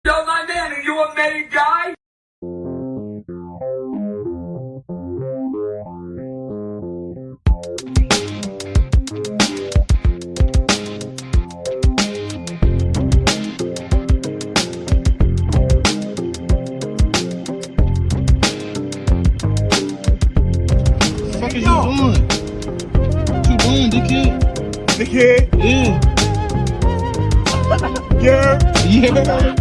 Yo, my man, are you a made guy? What is you doing? What you doing, dickhead? Dickhead? Yeah. Yeah. Yeah.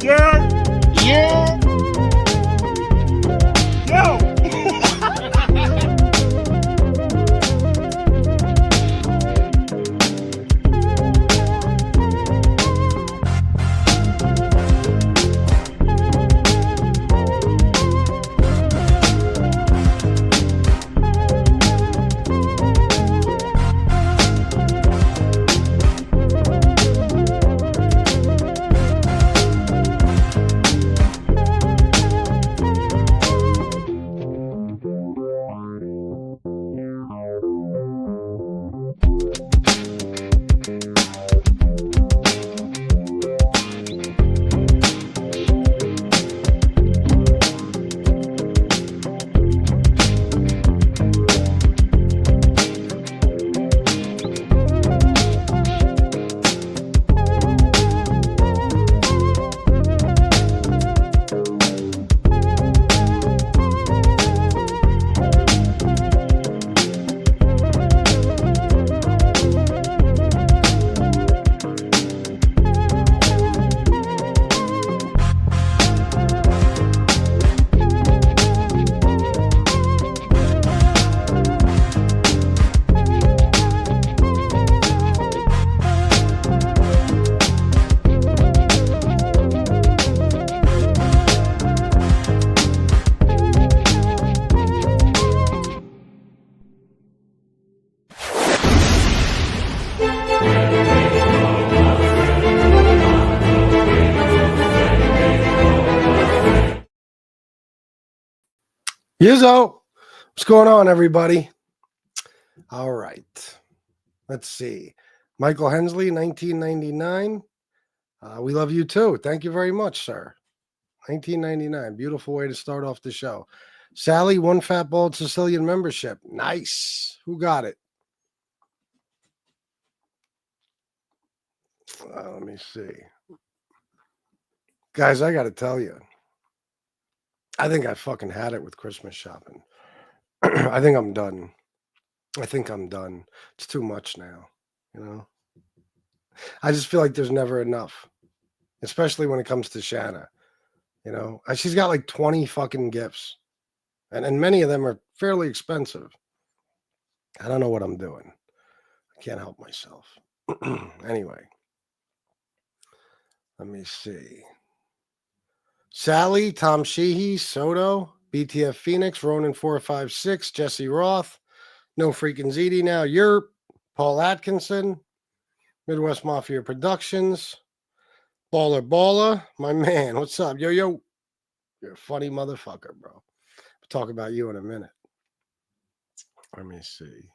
Yeah. Yeah. Yo. Yizzo, what's going on, everybody? All right, let's see. Michael Hensley, 1999. We love you too. Thank you very much, sir. 1999, beautiful way to start off the show. Sally, one fat bald Sicilian membership. Nice. Who got it? Let me see. Guys, I got to tell you, I think I fucking had it with Christmas shopping. I think I'm done. It's too much now, you know? I just feel like there's never enough, especially when it comes to Shanna. You know, she's got like 20 fucking gifts, and many of them are fairly expensive. I don't know what I'm doing. I can't help myself. Anyway, let me see. Sally, Tom Sheehy, Soto, BTF Phoenix, Ronan 456, Jesse Roth, No Freaking ZD Now, Yerp, Paul Atkinson, Midwest Mafia Productions, Baller, my man. What's up? Yo. You're a funny motherfucker, bro. We'll talk about you in a minute. Let me see.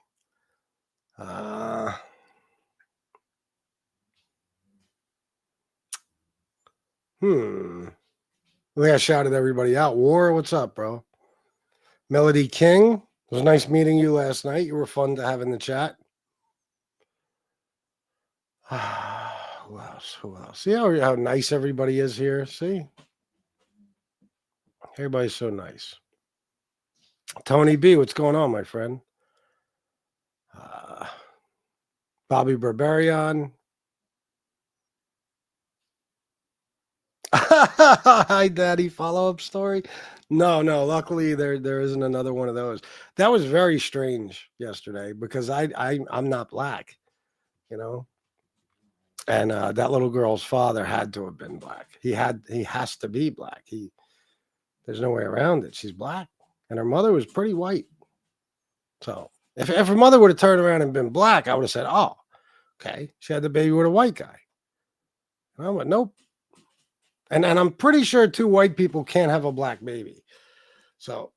I think I shouted everybody out. War, what's up, bro? Melody King. It was nice meeting you last night. You were fun to have in the chat. Who else? See how nice everybody is here? See? Everybody's so nice. Tony B, what's going on, my friend? Bobby Barbarian. Hi, Daddy. Follow-up story? No. Luckily, there isn't another one of those. That was very strange yesterday because I'm not black, you know. And that little girl's father had to have been black. He has to be black. There's no way around it. She's black, and her mother was pretty white. So if her mother would have turned around and been black, I would have said, "Oh, okay, she had the baby with a white guy." And I went, "Nope." And I'm pretty sure two white people can't have a black baby. So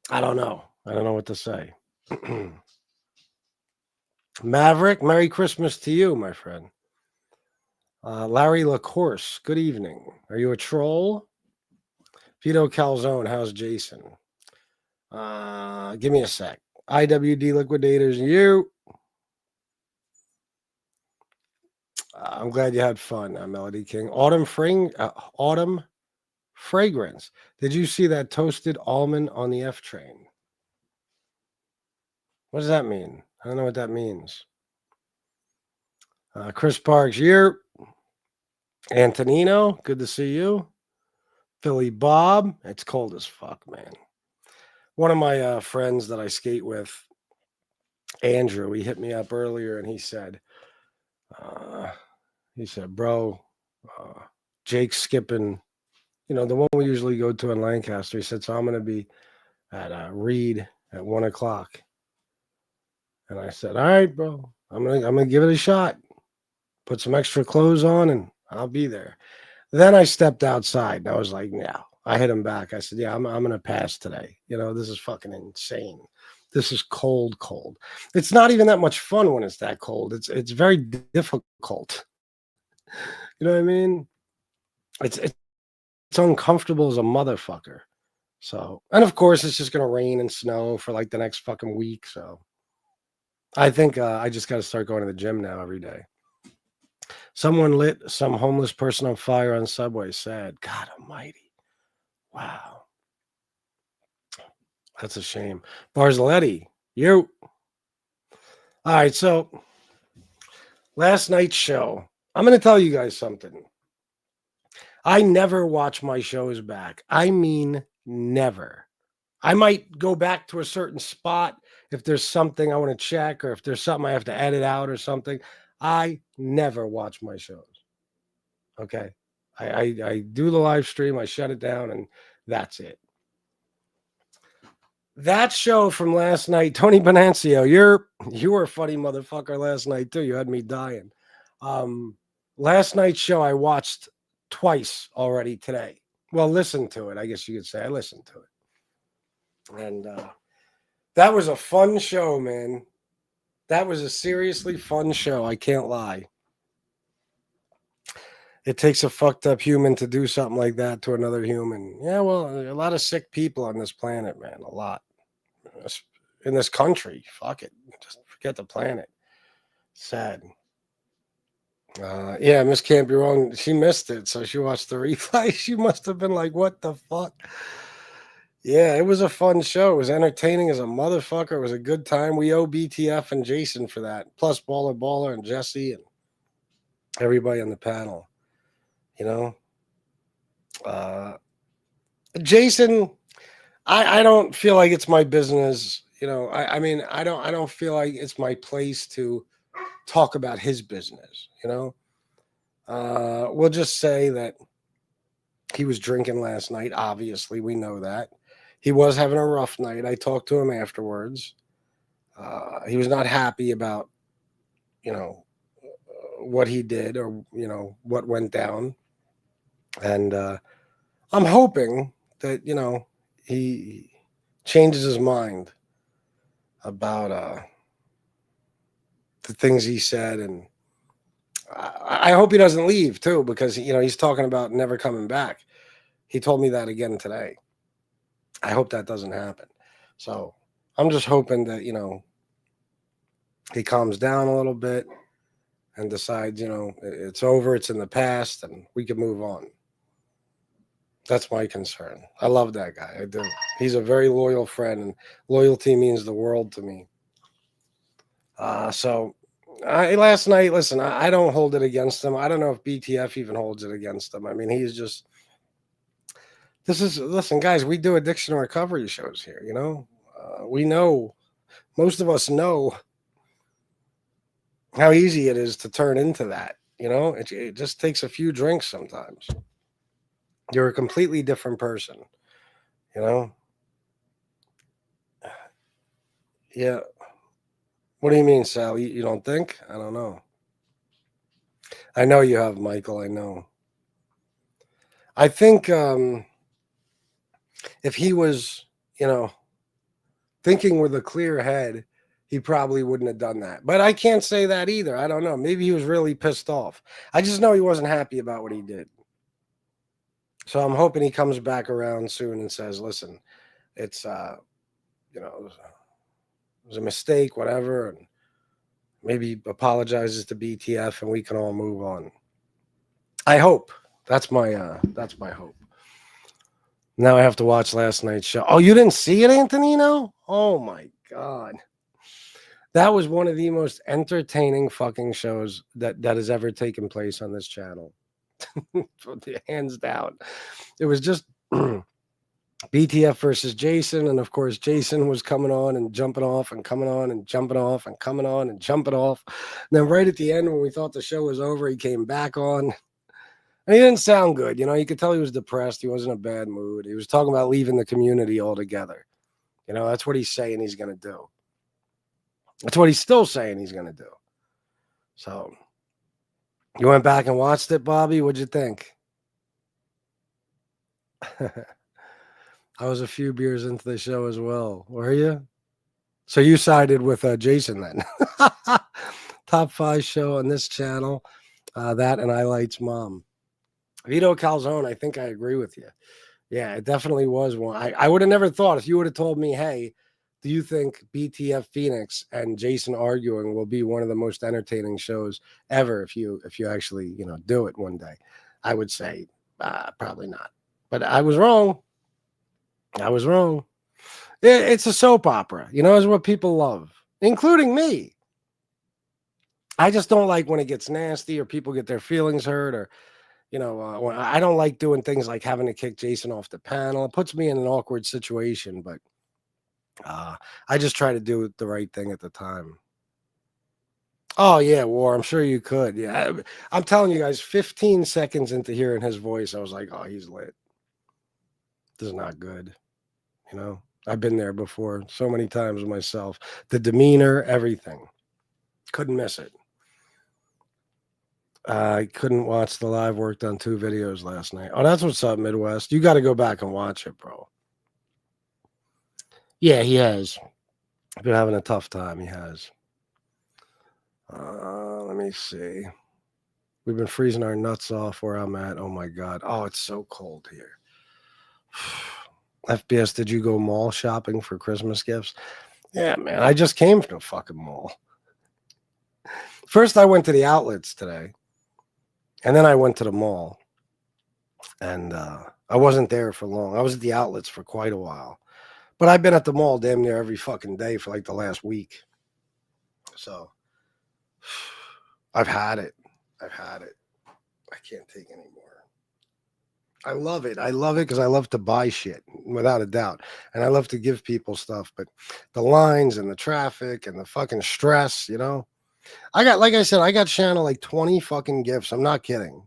I don't know. I don't know what to say. Maverick, Merry Christmas to you, my friend. Larry LaCourse, good evening. Are you a troll? Vito Calzone, how's Jason? Give me a sec. IWD Liquidators, you. I'm glad you had fun, Melody King. Autumn Fragrance. Did you see that toasted almond on the F train? What does that mean? I don't know what that means. Chris Parks, you. Antonino, good to see you. Philly Bob, it's cold as fuck, man. One of my friends that I skate with, Andrew, he hit me up earlier and he said, bro, Jake's skipping, the one we usually go to in Lancaster. He said, so I'm going to be at Reed at 1:00. And I said, all right, bro, I'm gonna give it a shot. Put some extra clothes on and I'll be there. Then I stepped outside and I was like, no. I hit him back. I said, yeah, I'm going to pass today. This is fucking insane. This is cold. It's not even that much fun when it's that cold. It's very difficult. You know what I mean? It's uncomfortable as a motherfucker. So, and of course, it's just going to rain and snow for like the next fucking week. So I think I just got to start going to the gym now every day. Someone lit some homeless person on fire on Subway. Sad. God almighty. Wow. That's a shame. Barzaletti, you. All right, so last night's show. I'm going to tell you guys something. I never watch my shows back. I mean, never. I might go back to a certain spot if there's something I want to check or if there's something I have to edit out or something. I never watch my shows. Okay. I do the live stream, I shut it down, and that's it. That show from last night, Tony Benancio, you were a funny motherfucker last night too. You had me dying. Last night's show I watched twice already today. Well, listened to it, I guess you could say. I listened to it. And that was a fun show, man. That was a seriously fun show. I can't lie. It takes a fucked up human to do something like that to another human. Yeah, well, a lot of sick people on this planet, man. A lot. In this country. Fuck it. Just forget the planet. Sad. Yeah, Miss Can't Be Wrong. She missed it, so she watched the replay. She must have been like, what the fuck? Yeah, it was a fun show. It was entertaining as a motherfucker. It was a good time. We owe BTF and Jason for that. Plus Baller and Jesse and everybody on the panel. Jason, I don't feel like it's my business. I mean, I don't feel like it's my place to talk about his business. We'll just say that he was drinking last night. Obviously, we know that. He was having a rough night. I talked to him afterwards. He was not happy about, what he did or, what went down. And I'm hoping that, he changes his mind about the things he said. And I hope he doesn't leave too, because, he's talking about never coming back. He told me that again today. I hope that doesn't happen. So I'm just hoping that, he calms down a little bit and decides, it's over, it's in the past, and we can move on. That's my concern. I love that guy. I do. He's a very loyal friend, and loyalty means the world to me. So last night, listen, I don't hold it against him. I don't know if BTF even holds it against him. I mean, he's just, listen, guys, we do addiction recovery shows here, we know, most of us know how easy it is to turn into that. It just takes a few drinks sometimes. You're a completely different person, Yeah. What do you mean, Sal? You don't think? I don't know. I know you have, Michael. I know. I think if he was, thinking with a clear head, he probably wouldn't have done that. But I can't say that either. I don't know. Maybe he was really pissed off. I just know he wasn't happy about what he did. So I'm hoping he comes back around soon and says, listen, it's, you know, it was a mistake, whatever. And maybe apologizes to BTF and we can all move on. I hope. That's my hope. Now I have to watch last night's show. Oh, you didn't see it, Antonino? Oh my God. That was one of the most entertaining fucking shows that has ever taken place on this channel. Hands down. It was just BTF versus Jason. And of course, Jason was coming on and jumping off and coming on and jumping off and coming on and jumping off. And then right at the end, when we thought the show was over, he came back on. And he didn't sound good. You know, you could tell he was depressed. He wasn't in a bad mood. He was talking about leaving the community altogether. You know, that's what he's saying he's going to do. That's what he's still saying he's going to do. So, you went back and watched it, Bobby? What'd you think? I was a few beers into the show as well. Were you? So you sided with Jason then. Top 5 show on this channel. That and I Light's mom. Vito Calzone, I think I agree with you. Yeah, it definitely was one. I would have never thought if you would have told me, hey, do you think BTF Phoenix and Jason arguing will be one of the most entertaining shows ever if you actually, you know, do it one day? I would say probably not. But I was wrong. I was wrong. It's a soap opera, you know, is what people love, including me. I just don't like when it gets nasty or people get their feelings hurt or, you know, I don't like doing things like having to kick Jason off the panel. It puts me in an awkward situation, but I just try to do the right thing at the time. Oh, yeah, War. I'm sure you could. Yeah, I'm telling you guys, 15 seconds into hearing his voice, I was like, oh, he's lit. This is not good. You know, I've been there before so many times myself. The demeanor, everything. Couldn't miss it. I couldn't watch the live. Worked on 2 videos last night. Oh, that's what's up, Midwest. You got to go back and watch it, bro. Yeah, he has. Been having a tough time. He has. Let me see. We've been freezing our nuts off where I'm at. Oh, my God. Oh, it's so cold here. FBS, did you go mall shopping for Christmas gifts? Yeah, man. I just came from a fucking mall. First, I went to the outlets today. And then I went to the mall. And I wasn't there for long. I was at the outlets for quite a while. But I've been at the mall damn near every fucking day for like the last week. So I've had it. I've had it. I can't take anymore. I love it. I love it because I love to buy shit, without a doubt. And I love to give people stuff. But the lines and the traffic and the fucking stress, you know. I got, like I said, I got Shanna like 20 fucking gifts. I'm not kidding.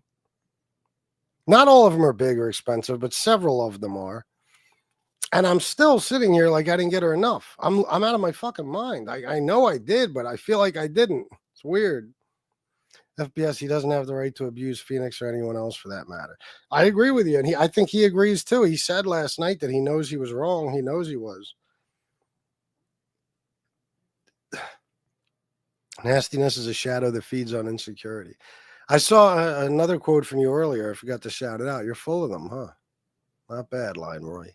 Not all of them are big or expensive, but several of them are. And I'm still sitting here like I didn't get her enough. I'm out of my fucking mind. I know I did, but I feel like I didn't. It's weird. FBS, he doesn't have the right to abuse Phoenix or anyone else for that matter. I agree with you. And I think he agrees too. He said last night that he knows he was wrong. He knows he was. Nastiness is a shadow that feeds on insecurity. I saw another quote from you earlier. I forgot to shout it out. You're full of them, huh? Not bad, Line Roy.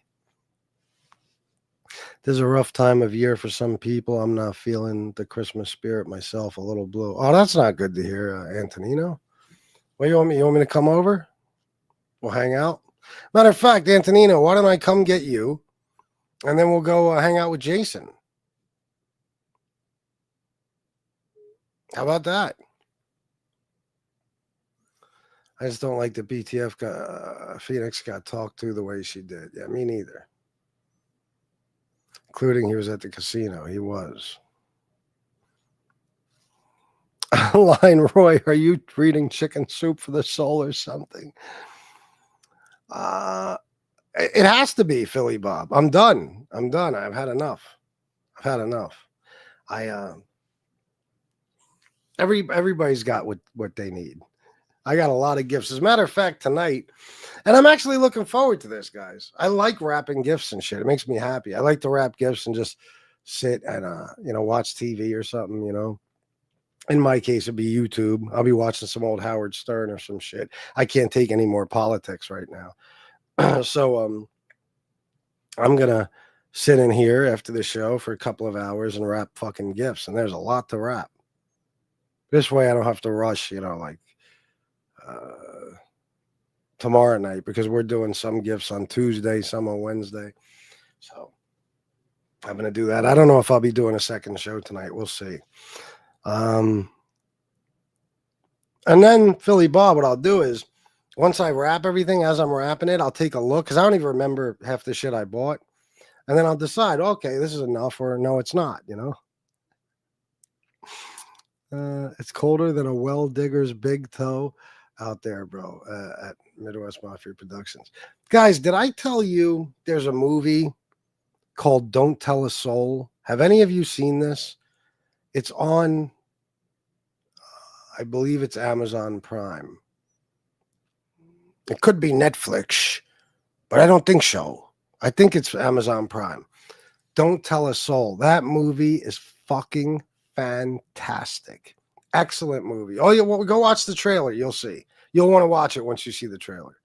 There's a rough time of year for some people. I'm not feeling the Christmas spirit myself. A little blue. Oh, that's not good to hear, Antonino. What, you want me to come over? We'll hang out. Matter of fact, Antonino, why don't I come get you, and then we'll go hang out with Jason. How about that? I just don't like that BTF Phoenix got talked to the way she did. Yeah, me neither. Including he was at the casino. He was. Line Roy, are you reading Chicken Soup for the Soul or something? It has to be, Philly Bob. I'm done. I've had enough. Everybody's got what they need. I got a lot of gifts. As a matter of fact, tonight, and I'm actually looking forward to this, guys. I like wrapping gifts and shit. It makes me happy. I like to wrap gifts and just sit and watch TV or something, In my case, it'd be YouTube. I'll be watching some old Howard Stern or some shit. I can't take any more politics right now. So I'm gonna sit in here after the show for a couple of hours and wrap fucking gifts. And there's a lot to wrap. This way I don't have to rush, tomorrow night, because we're doing some gifts on Tuesday, some on Wednesday. So I'm going to do that. I don't know if I'll be doing a second show tonight. We'll see. And then Philly Bob, what I'll do is once I wrap everything, as I'm wrapping it, I'll take a look, because I don't even remember half the shit I bought. And then I'll decide, okay, this is enough, or no, it's not, It's colder than a well digger's big toe out there, bro, at Midwest Mafia Productions. Guys, did I tell you there's a movie called Don't Tell a Soul? Have any of you seen this? It's on, I believe it's Amazon Prime. It could be Netflix, but I don't think so. I think it's Amazon Prime. Don't Tell a Soul. That movie is fucking fantastic. Excellent movie. Oh, well, go watch the trailer. You'll see. You'll want to watch it once you see the trailer.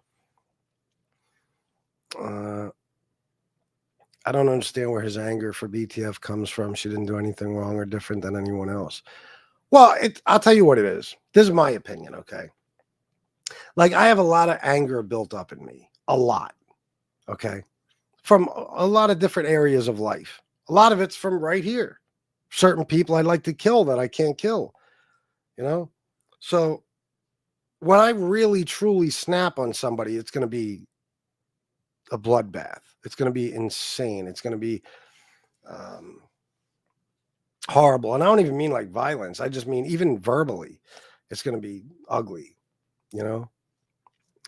I don't understand where his anger for BTF comes from. She didn't do anything wrong or different than anyone else. Well, I'll tell you what it is. This is my opinion, okay? Like, I have a lot of anger built up in me. A lot. Okay? From a lot of different areas of life. A lot of it's from right here. Certain people I'd like to kill that I can't kill. So when I really truly snap on somebody, it's going to be a bloodbath. It's going to be insane. It's going to be horrible. And I don't even mean like violence. I just mean even verbally, it's going to be ugly,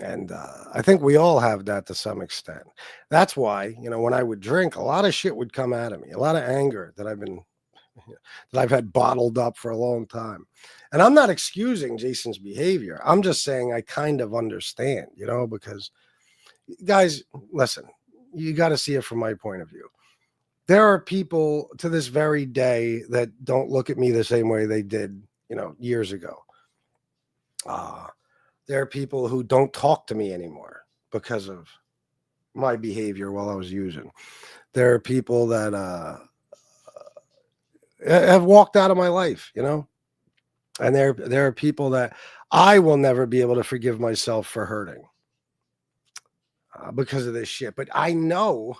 And I think we all have that to some extent. That's why, when I would drink, a lot of shit would come out of me, a lot of anger that I've had bottled up for a long time. And I'm not excusing Jason's behavior. I'm just saying I kind of understand, because guys, listen, you got to see it from my point of view. There are people to this very day that don't look at me the same way they did, years ago. There are people who don't talk to me anymore because of my behavior while I was using. There are people that have walked out of my life, and there are people that I will never be able to forgive myself for hurting because of this shit. But I know,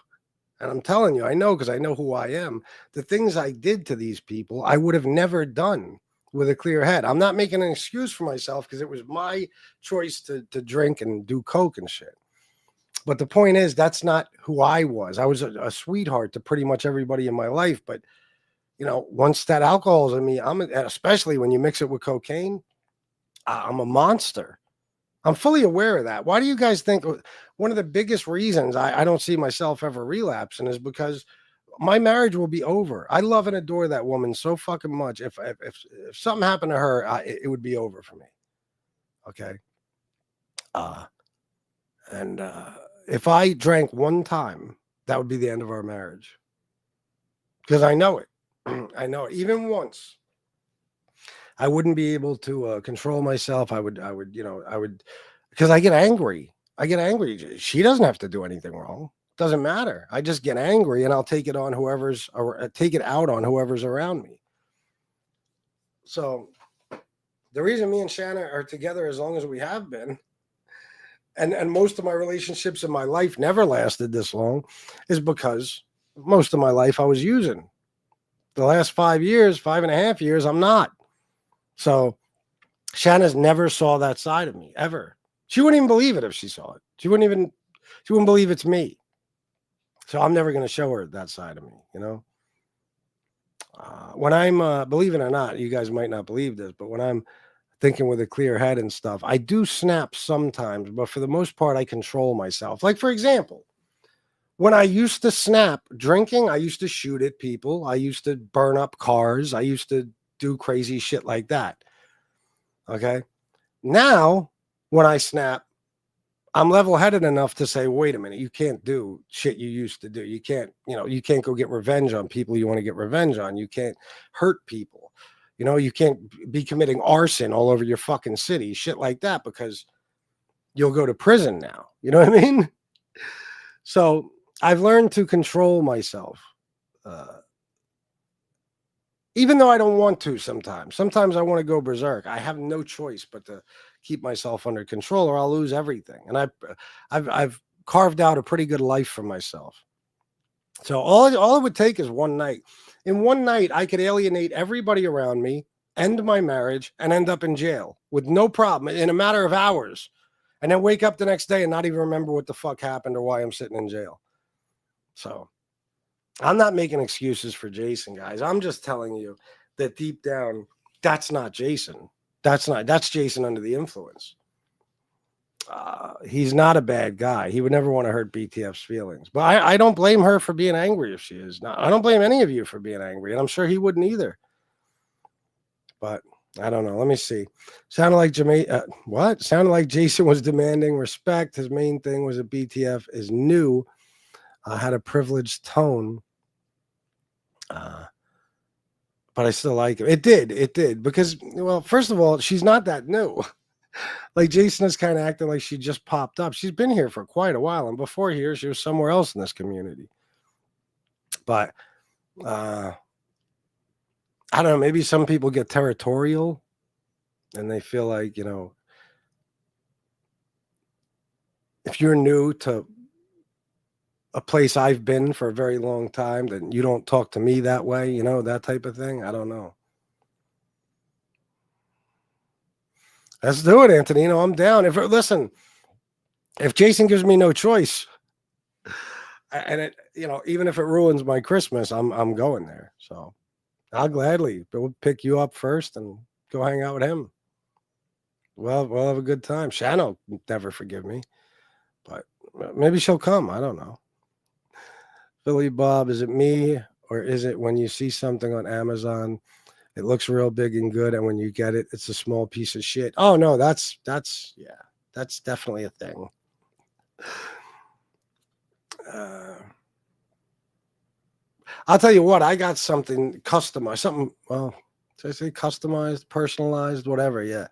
and I'm telling you, I know, because I know who I am. The things I did to these people, I would have never done with a clear head. I'm not making an excuse for myself, because it was my choice to drink and do coke and shit. But the point is, that's not who I was. I was a sweetheart to pretty much everybody in my life. But once that alcohol's in me, especially when you mix it with cocaine, I'm a monster. I'm fully aware of that. Why do you guys think one of the biggest reasons I don't see myself ever relapsing is because my marriage will be over. I love and adore that woman so fucking much. If something happened to her, it would be over for me. Okay. And if I drank one time, that would be the end of our marriage. Because I know it. I know it. Even once, I wouldn't be able to control myself. I would, because I get angry. She doesn't have to do anything wrong. Doesn't matter. I just get angry, and I'll take it on take it out on whoever's around me. So the reason me and Shanna are together as long as we have been, and most of my relationships in my life never lasted this long, is because most of my life I was using. The last 5 years, 5.5 years, I'm not. So Shanna's never saw that side of me, ever. She wouldn't even believe it if she saw it. She wouldn't believe it's me. So I'm never going to show her that side of me, When I'm, believe it or not, you guys might not believe this, but when I'm thinking with a clear head and stuff, I do snap sometimes, but for the most part, I control myself. Like, for example, when I used to snap drinking, I used to shoot at people. I used to burn up cars. I used to do crazy shit like that. Okay. Now, when I snap, I'm level-headed enough to say, wait a minute, you can't do shit you used to do. You can't, you can't go get revenge on people you want to get revenge on. You can't hurt people. You can't be committing arson all over your fucking city, shit like that, because you'll go to prison now. You know what I mean? So I've learned to control myself. Even though I don't want to sometimes. Sometimes I want to go berserk. I have no choice but to keep myself under control or I'll lose everything. And I've carved out a pretty good life for myself. So all it would take is one night. In one night, I could alienate everybody around me, end my marriage, and end up in jail with no problem in a matter of hours. And then wake up the next day and not even remember what the fuck happened or why I'm sitting in jail. So I'm not making excuses for Jason, guys. I'm just telling you that deep down, that's not Jason. That's Jason under the influence. He's not a bad guy. He would never want to hurt BTF's feelings. But I don't blame her for being angry if she is. I don't blame any of you for being angry. And I'm sure he wouldn't either. But I don't know. Let me see. Sounded like Jason was demanding respect. His main thing was that BTF is new. Had a privileged tone. But I still like it. It did. Because, well, first of all, she's not that new. Like Jason is kind of acting like she just popped up. She's been here for quite a while. And before here, she was somewhere else in this community. But I don't know. Maybe some people get territorial and they feel like, if you're new to a place I've been for a very long time, then you don't talk to me that way, that type of thing. I don't know. Let's do it, Anthony. I'm down. If Jason gives me no choice, and it, even if it ruins my Christmas, I'm going there. So I'll gladly pick you up first and go hang out with him. Well, we'll have a good time. Shan'll never forgive me, but maybe she'll come. I don't know. Billy Bob, is it me or is it when you see something on Amazon, it looks real big and good, and when you get it, it's a small piece of shit? Oh no, that's definitely a thing. I'll tell you what, I got something customized, should I say customized, personalized, whatever, yeah,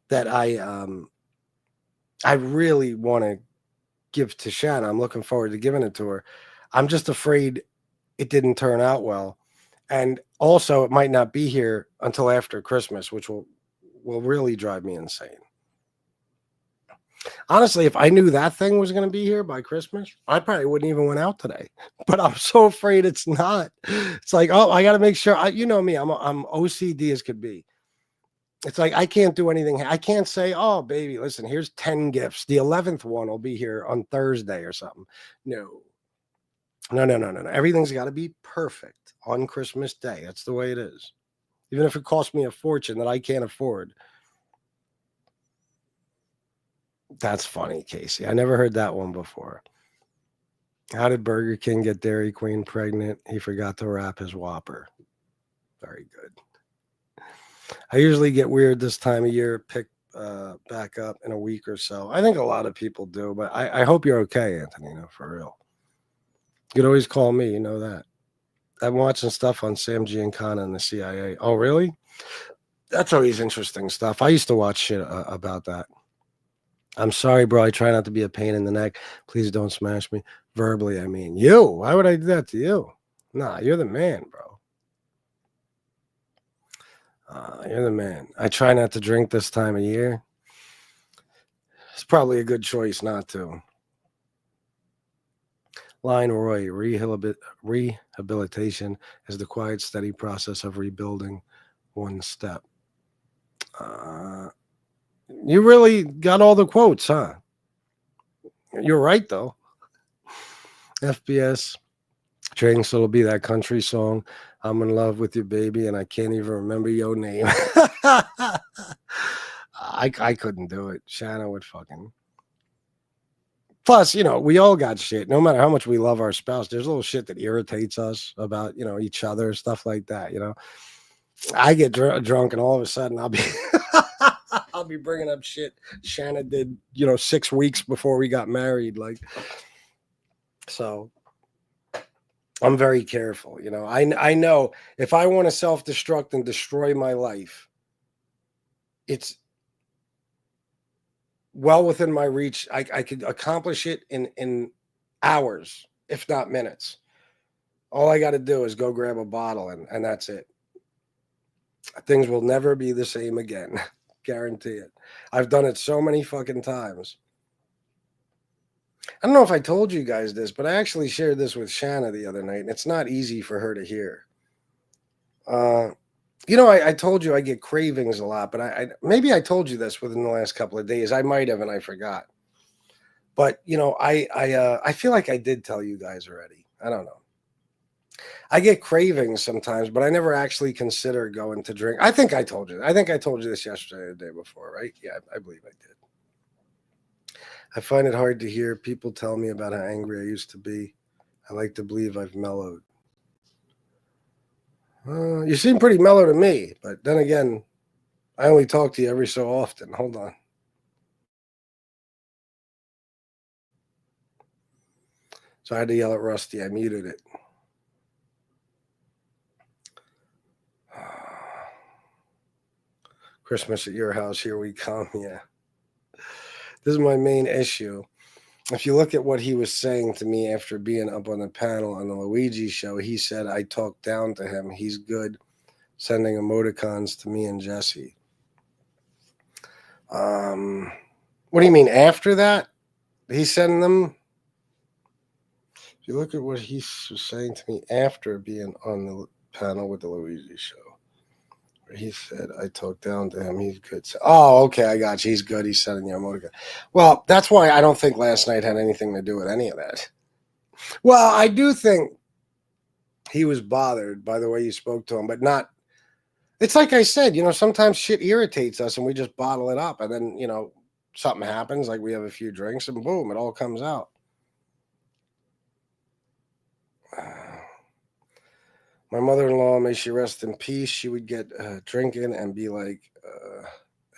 that I really want to give to Shanna. I'm looking forward to giving it to her. I'm just afraid it didn't turn out well. And also it might not be here until after Christmas, which will really drive me insane. Honestly, if I knew that thing was going to be here by Christmas, I probably wouldn't even went out today. But I'm so afraid it's not. It's like, oh, I got to make sure. You know me, I'm OCD as could be. It's like I can't do anything. I can't say, oh, baby, listen, here's 10 gifts. The 11th one will be here on Thursday or something. No. Everything's got to be perfect on Christmas Day. That's the way it is. Even if it costs me a fortune that I can't afford. That's funny, Casey. I never heard that one before. How did Burger King get Dairy Queen pregnant? He forgot to wrap his Whopper. Very good. I usually get weird this time of year, pick back up in a week or so. I think a lot of people do, but I hope you're okay, Anthony, for real. You can always call me, that. I'm watching stuff on Sam Giancana and the CIA. Oh, really? That's always interesting stuff. I used to watch shit about that. I'm sorry, bro. I try not to be a pain in the neck. Please don't smash me. Verbally, I mean. You? Why would I do that to you? Nah, you're the man, bro. You're the man. I try not to drink this time of year. It's probably a good choice not to. Line Roy, rehabilitation is the quiet, steady process of rebuilding one step. You really got all the quotes, huh? You're right, though. FBS, Drinks, it'll be that country song, I'm in love with you, baby, and I can't even remember your name. I couldn't do it. Shanna would fucking... Plus, we all got shit. No matter how much we love our spouse, there's a little shit that irritates us about, each other, stuff like that, I get drunk and all of a sudden I'll be I'll be bringing up shit Shanna did, 6 weeks before we got married. Like, so I'm very careful. I know if I want to self-destruct and destroy my life, it's well within my reach. I could accomplish it in hours, if not minutes. All I got to do is go grab a bottle and that's it. Things will never be the same again. Guarantee it. I've done it so many fucking times. I don't know if I told you guys this, but I actually shared this with Shanna the other night, and it's not easy for her to hear. I told you I get cravings a lot, but maybe I told you this within the last couple of days. I might have, and I forgot. But I feel like I did tell you guys already. I don't know. I get cravings sometimes, but I never actually consider going to drink. I think I told you. I think I told you this yesterday or the day before, right? Yeah, I believe I did. I find it hard to hear people tell me about how angry I used to be. I like to believe I've mellowed. You seem pretty mellow to me, but then again, I only talk to you every so often. Hold on. So I had to yell at Rusty. I muted it. Christmas at your house, here we come. Yeah. This is my main issue. If you look at what he was saying to me after being up on the panel on the Luigi show, he said I talked down to him. He's good sending emoticons to me and Jesse. What do you mean after that? He's sending them? If you look at what he was saying to me after being on the panel with the Luigi show, he said I talked down to him. He's good. Oh, okay, I got you. He's good. He's sending the emoticon. Well, that's why I don't think last night had anything to do with any of that. Well, I do think he was bothered by the way you spoke to him, but not. It's like I said, sometimes shit irritates us and we just bottle it up, and then something happens, like we have a few drinks and boom, it all comes out. My mother-in-law, may she rest in peace, she would get drinking and be like,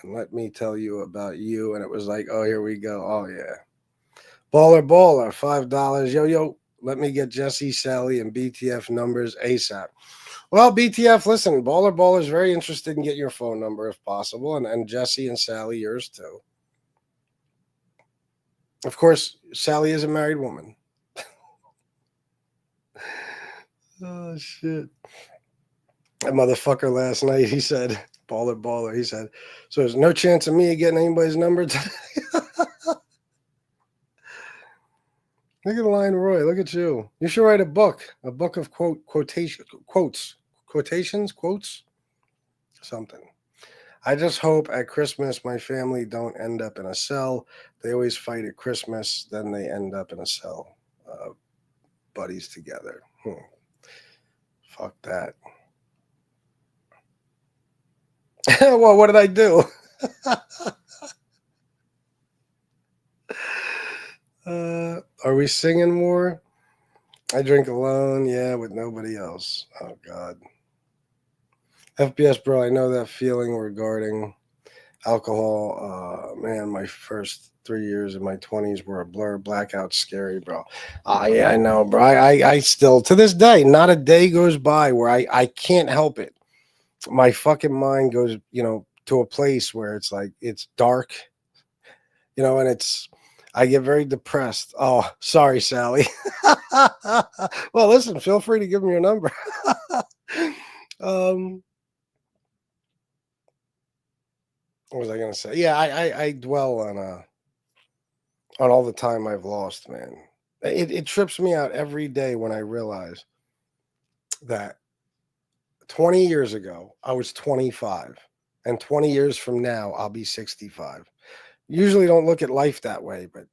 and let me tell you about you. And it was like, oh, here we go. Oh, yeah. Baller, $5. Yo, let me get Jesse, Sally, and BTF numbers ASAP. Well, BTF, listen, Baller is very interested in getting your phone number if possible. And Jesse and Sally, yours too. Of course, Sally is a married woman. Oh, shit. That motherfucker last night, he said, baller, he said, so there's no chance of me getting anybody's number today. Look at Lion Roy, look at you. You should write a book of quotes, something. I just hope at Christmas my family don't end up in a cell. They always fight at Christmas, then they end up in a cell. Buddies together. Fuck that. Well, what did I do? Are we singing more? I drink alone, yeah, with nobody else. Oh, God. FBS, bro, I know that feeling regarding alcohol. Man, my first 3 years of my 20s were a blur. Blackout scary, bro. Yeah, I know, bro. I still, to this day, not a day goes by where I can't help it. My fucking mind goes, to a place where it's like, it's dark, and I get very depressed. Oh, sorry, Sally. Well, listen, feel free to give me your number. What was I going to say? Yeah, I dwell on all the time I've lost, man. It trips me out every day when I realize that 20 years ago, I was 25, and 20 years from now, I'll be 65. Usually don't look at life that way, but,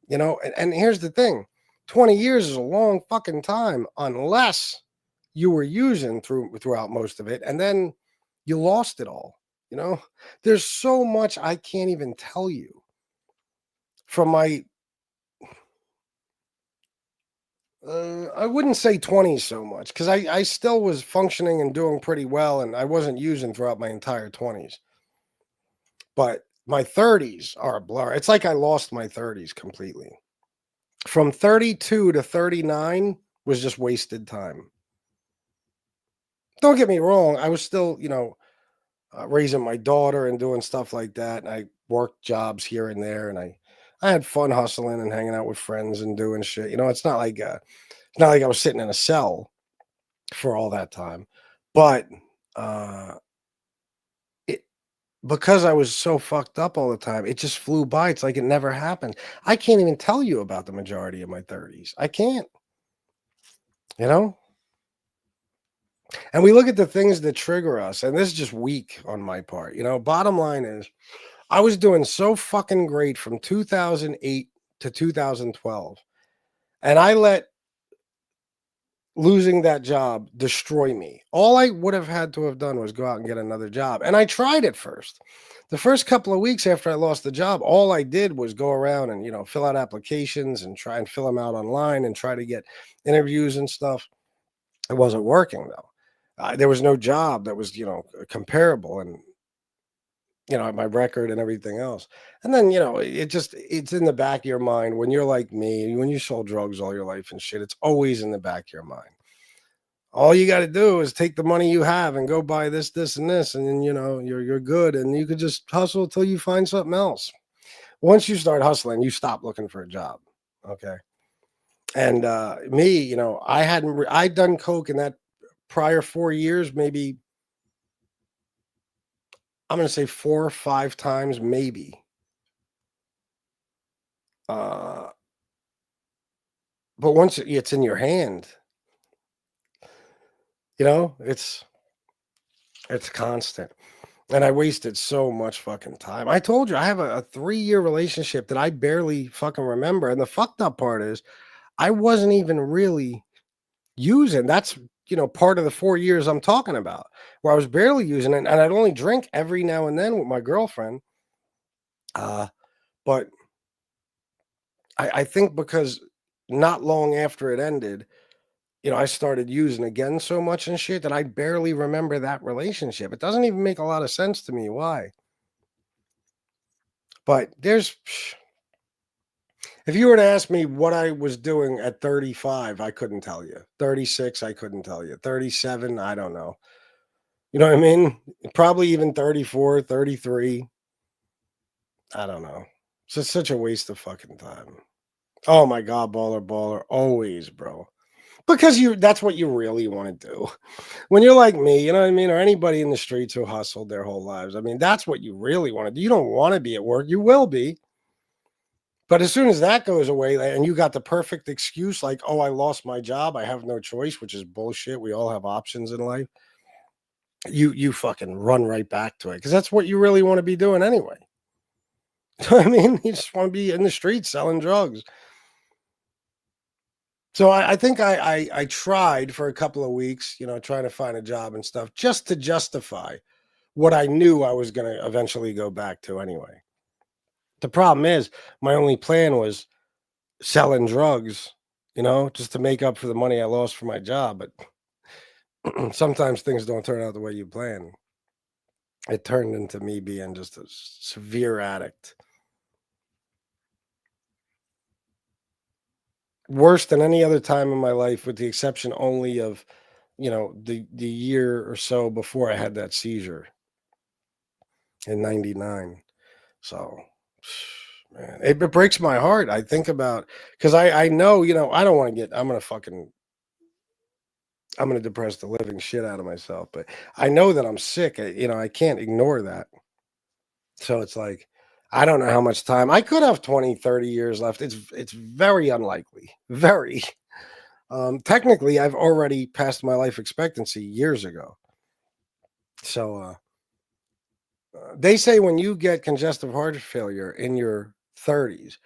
and here's the thing. 20 years is a long fucking time unless you were using throughout most of it, and then you lost it all. There's so much I can't even tell you from my I wouldn't say 20s so much, because I still was functioning and doing pretty well, and I wasn't using throughout my entire 20s. But my 30s are a blur. It's like I lost my 30s completely. From 32 to 39 was just wasted time. Don't get me wrong. I was still, raising my daughter and doing stuff like that. And I worked jobs here and there, and I had fun hustling and hanging out with friends and doing shit. It's not like I was sitting in a cell for all that time, but it because I was so fucked up all the time, it just flew by. It's like it never happened. I can't even tell you about the majority of my 30s. I can't, you know. And we look at the things that trigger us, and this is just weak on my part. Bottom line is, I was doing so fucking great from 2008 to 2012, and I let losing that job destroy me. All I would have had to have done was go out and get another job. And I tried it first. The first couple of weeks after I lost the job, all I did was go around and, fill out applications and try and fill them out online and try to get interviews and stuff. It wasn't working though. There was no job that was, comparable and, my record and everything else. And then, it's in the back of your mind when you're like me, when you sold drugs all your life and shit, it's always in the back of your mind. All you got to do is take the money you have and go buy this, this, and this. And then, you're good. And you could just hustle until you find something else. Once you start hustling, you stop looking for a job. Okay. And me, I'd done coke in that prior 4 years, maybe, I'm going to say 4 or 5 times, maybe. But once it's in your hand, it's constant. And I wasted so much fucking time. I told you I have a 3-year relationship that I barely fucking remember. And the fucked up part is I wasn't even really using. That's, part of the 4 years I'm talking about, where I was barely using it. And I'd only drink every now and then with my girlfriend. But I think because not long after it ended, I started using again so much and shit that I barely remember that relationship. It doesn't even make a lot of sense to me why. But if you were to ask me what I was doing at 35, I couldn't tell you. 36, I couldn't tell you. 37, I don't know. You know what I mean? Probably even 34, 33. I don't know. It's just such a waste of fucking time. Oh my God, baller, always, bro. Because that's what you really want to do. When you're like me, you know what I mean? Or anybody in the streets who hustled their whole lives. I mean, that's what you really want to do. You don't want to be at work. You will be. But as soon as that goes away and you got the perfect excuse, like, oh, I lost my job, I have no choice, which is bullshit. We all have options in life. You fucking run right back to it because that's what you really want to be doing anyway. I mean, you just want to be in the streets selling drugs. So I think I tried for a couple of weeks, trying to find a job and stuff just to justify what I knew I was going to eventually go back to anyway. The problem is my only plan was selling drugs, just to make up for the money I lost for my job. But sometimes things don't turn out the way you plan. It turned into me being just a severe addict. Worse than any other time in my life, with the exception only of, the year or so before I had that seizure in 99. So, man, it breaks my heart. I think about, because I know, I don't want to I'm going to depress the living shit out of myself, but I know that I'm sick. I can't ignore that. So it's like, I don't know how much time I could have 20, 30 years left. It's very unlikely. Very. Technically, I've already passed my life expectancy years ago. So they say when you get congestive heart failure in your 30s,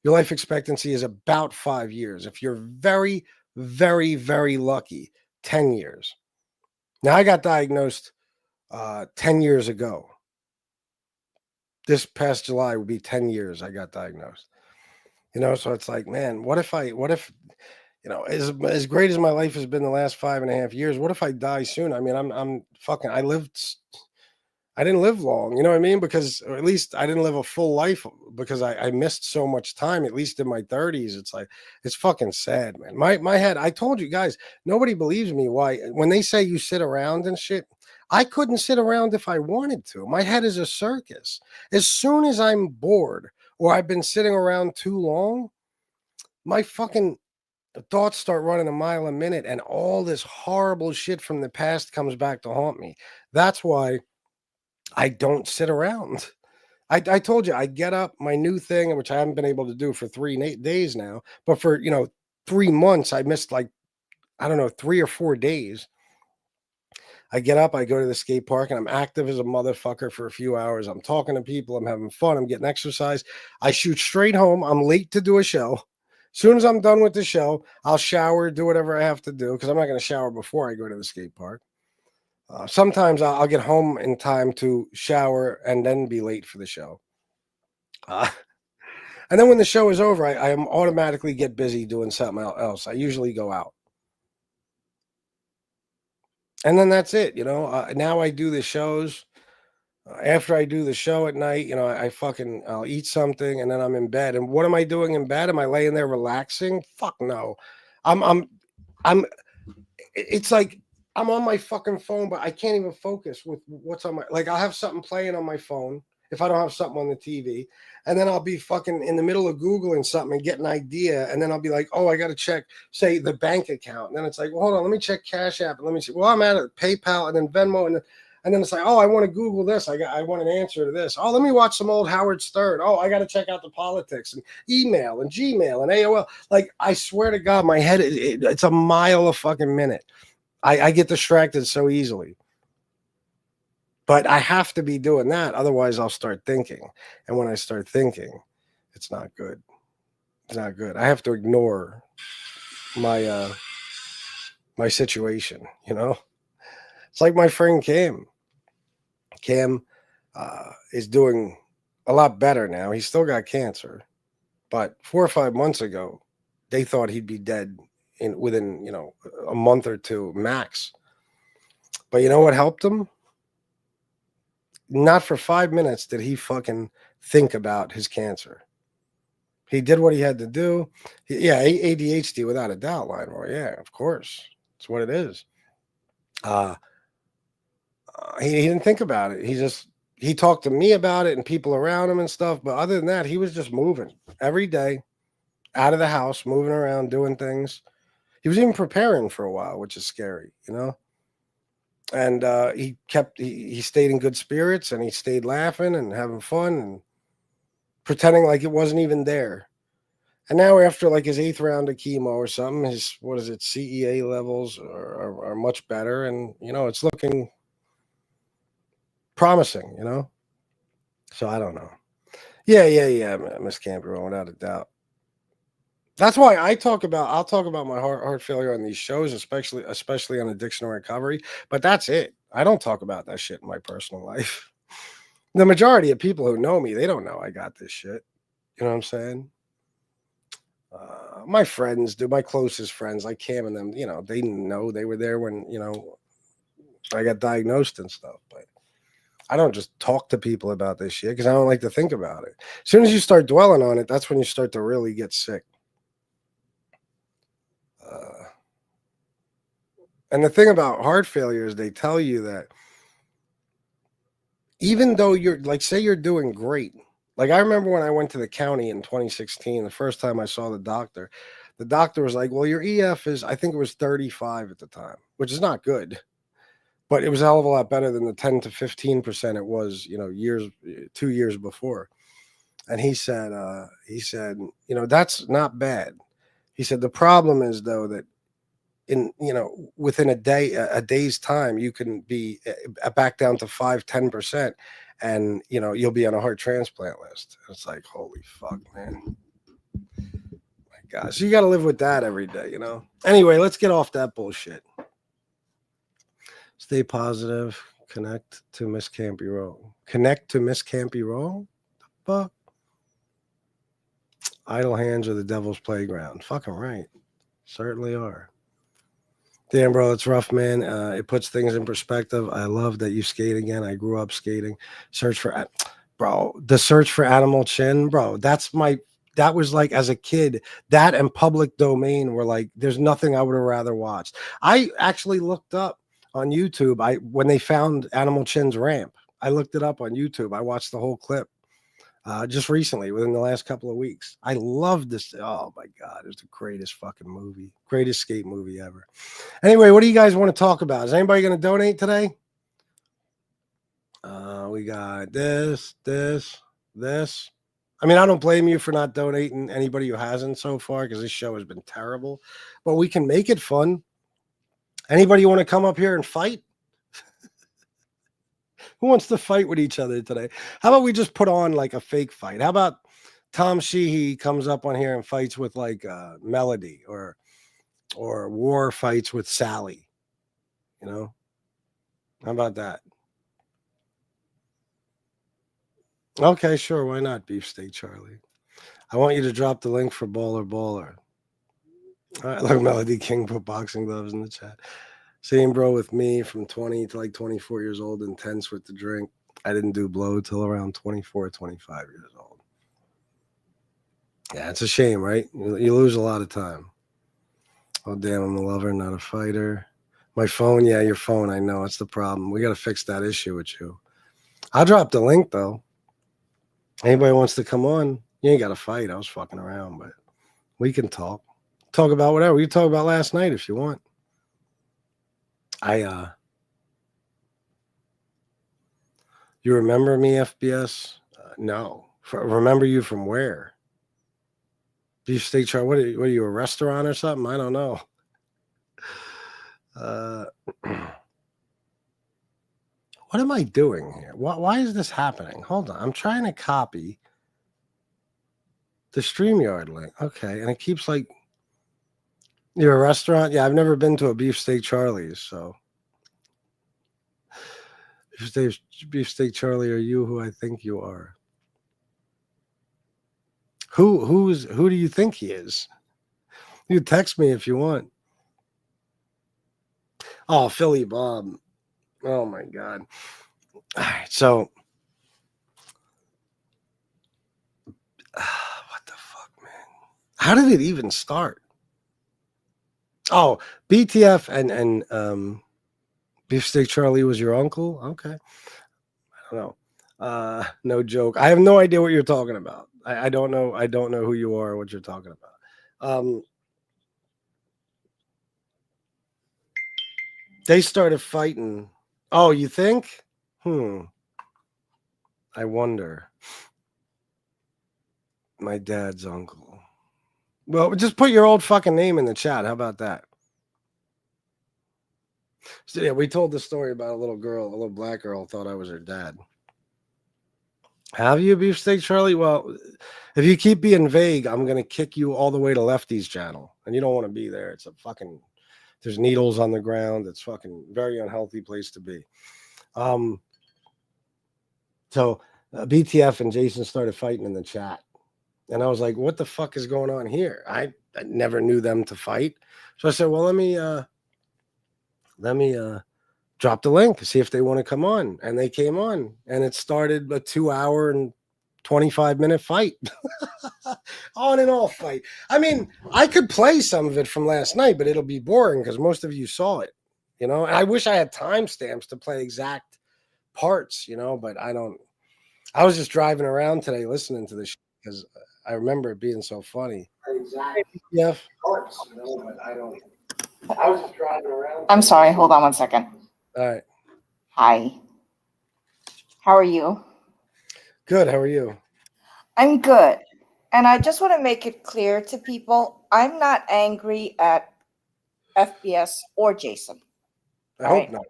your life expectancy is about 5 years. If you're very, very, very lucky, 10 years. Now, I got diagnosed 10 years ago. This past July would be 10 years I got diagnosed. So it's like, man, what if, as great as my life has been the last 5.5 years, what if I die soon? I mean, I I didn't live long, you know what I mean? Because, or at least I didn't live a full life because I missed so much time, at least in my 30s. It's like, it's fucking sad, man. My head, I told you guys, nobody believes me why when they say you sit around and shit. I couldn't sit around if I wanted to. My head is a circus. As soon as I'm bored or I've been sitting around too long, my fucking thoughts start running a mile a minute and all this horrible shit from the past comes back to haunt me. That's why I don't sit around. I told you I get up, my new thing, which I haven't been able to do for 3 days now, but for 3 months, I missed like, I don't know, 3 or 4 days. I get up, I go to the skate park, and I'm active as a motherfucker for a few hours. I'm talking to people, I'm having fun, I'm getting exercise. I shoot straight home. I'm late to do a show. As soon as I'm done with the show, I'll shower, do whatever I have to do because I'm not going to shower before I go to the skate park. Sometimes I'll get home in time to shower and then be late for the show. And then when the show is over, I automatically get busy doing something else. I usually go out. And then that's it. Now I do the shows. After I do the show at night, I'll eat something and then I'm in bed. And what am I doing in bed? Am I laying there relaxing? Fuck no. I'm it's like I'm on my fucking phone, but I can't even focus with what's on like I'll have something playing on my phone if I don't have something on the TV, and then I'll be fucking in the middle of Googling something and get an idea, and then I'll be like, oh, I gotta check, say, the bank account. And then it's like, well, hold on, let me check Cash App, and let me see. Well, I'm at it, PayPal, and then Venmo, and then it's like, oh, I want to Google this. I want an answer to this. Oh, let me watch some old Howard Stern. Oh, I got to check out the politics and email and Gmail and AOL. Like, I swear to God, my head, it's a mile a fucking minute. I get distracted so easily. But I have to be doing that. Otherwise, I'll start thinking. And when I start thinking, it's not good. It's not good. I have to ignore my my situation, It's like my friend Cam. Cam is doing a lot better now. He's still got cancer. But 4 or 5 months ago, they thought he'd be dead within a month or two max. But you know what helped him? Not for 5 minutes did he fucking think about his cancer. He did what he had to do. Yeah, ADHD without a doubt, Lionel. Yeah, of course. It's what it is. He didn't think about it. He talked to me about it and people around him and stuff. But other than that, he was just moving every day out of the house, moving around, doing things. He was even preparing for a while, which is scary, And he stayed in good spirits and he stayed laughing and having fun and pretending like it wasn't even there. And now after like his 8th round of chemo or something, his, CEA levels are much better. And, it's looking promising, So I don't know. Yeah, Miss Campbell, without a doubt. That's why I'll talk about my heart failure on these shows, especially on addiction and recovery. But that's it. I don't talk about that shit in my personal life. The majority of people who know me, they don't know I got this shit. You know what I'm saying? My friends do, my closest friends, like Cam and them, they know, they were there when, I got diagnosed and stuff. But I don't just talk to people about this shit because I don't like to think about it. As soon as you start dwelling on it, that's when you start to really get sick. And the thing about heart failure is they tell you that even though you're like, say you're doing great. Like I remember when I went to the county in 2016, the first time I saw the doctor was like, well, your EF is, I think it was 35 at the time, which is not good, but it was a hell of a lot better than the 10 to 15% it was, 2 years before. And he said, that's not bad. He said, the problem is though, that within a day's time, you can be back down to 5-10%, and you'll be on a heart transplant list. It's like, holy fuck, man. My gosh, so you got to live with that every day, Anyway, let's get off that bullshit. Stay positive. Connect to Miss Can't Be Wrong. Connect to Miss Can't Be Wrong. The fuck. Idle hands are the devil's playground. Fucking right. Certainly are. Damn, bro, it's rough, man. It puts things in perspective. I love that you skate again. I grew up skating. Search for, bro, the search for Animal Chin, bro. That was like as a kid, that and Public Domain were like, there's nothing I would have rather watched. I actually looked up on YouTube. When they found Animal Chin's ramp, I looked it up on YouTube. I watched the whole clip. Just recently, within the last couple of weeks. I love this. Oh my God, it's the greatest fucking movie, greatest skate movie ever. Anyway, what do you guys want to talk about? Is anybody going to donate today? We got this. I mean, I don't blame you for not donating, anybody who hasn't so far, because this show has been terrible, but we can make it fun. Anybody want to come up here and fight? Who wants to fight with each other today? How about we just put on like a fake fight? How about Tom Sheehy comes up on here and fights with like Melody, or War fights with Sally? You know, how about that? Okay, sure. Why not, Beefsteak Charlie? I want you to drop the link for Baller Baller. All right, look, Melody King put boxing gloves in the chat. Same bro with me from 20 to like 24 years old, intense with the drink. I didn't do blow till around 24, 25 years old. Yeah, it's a shame, right? You lose a lot of time. Oh, damn, I'm a lover, not a fighter. My phone, yeah, your phone, I know. It's the problem. We got to fix that issue with you. I'll drop the link, though. Anybody wants to come on, you ain't got to fight. I was fucking around, but we can talk. Talk about whatever. We can talk about last night if you want. You remember me, FBS? No. Remember you from where? Beefsteak Char, what are you, a restaurant or something? I don't know. What am I doing here? Why is this happening? Hold on. I'm trying to copy the StreamYard link. Okay. And it keeps like, you're a restaurant? Yeah, I've never been to a Beefsteak Charlie's. So, Beefsteak Charlie, are you who I think you are? Who do you think he is? You text me if you want. Oh, Philly Bob. Oh my God. All right, so what the fuck, man? How did it even start? Oh, BTF and Beefsteak Charlie was your uncle? Okay. I don't know. No joke. I have no idea what you're talking about. I don't know. I don't know who you are or what you're talking about. They started fighting. Oh, you think? I wonder. My dad's uncle. Well, just put your old fucking name in the chat. How about that? So, yeah, we told the story about a little black girl thought I was her dad. Have you, Beefsteak Charlie? Well, if you keep being vague, I'm going to kick you all the way to Lefty's channel. And you don't want to be there. It's a fucking, there's needles on the ground. It's fucking very unhealthy place to be. So BTF and Jason started fighting in the chat. And I was like, what the fuck is going on here? I never knew them to fight. So I said, well, let me drop the link, see if they want to come on. And they came on, and it started a 2-hour and 25-minute fight. On and off fight. I mean, I could play some of it from last night, but it'll be boring because most of you saw it, you know. And I wish I had timestamps to play exact parts, you know, but I don't. I was just driving around today listening to this because I remember it being so funny. Exactly. Yeah. Parts, you know, but I don't. I was just driving around. I'm sorry. Hold on one second. All right. Hi. How are you? Good. How are you? I'm good. And I just want to make it clear to people, I'm not angry at FBS or Jason. I hope not.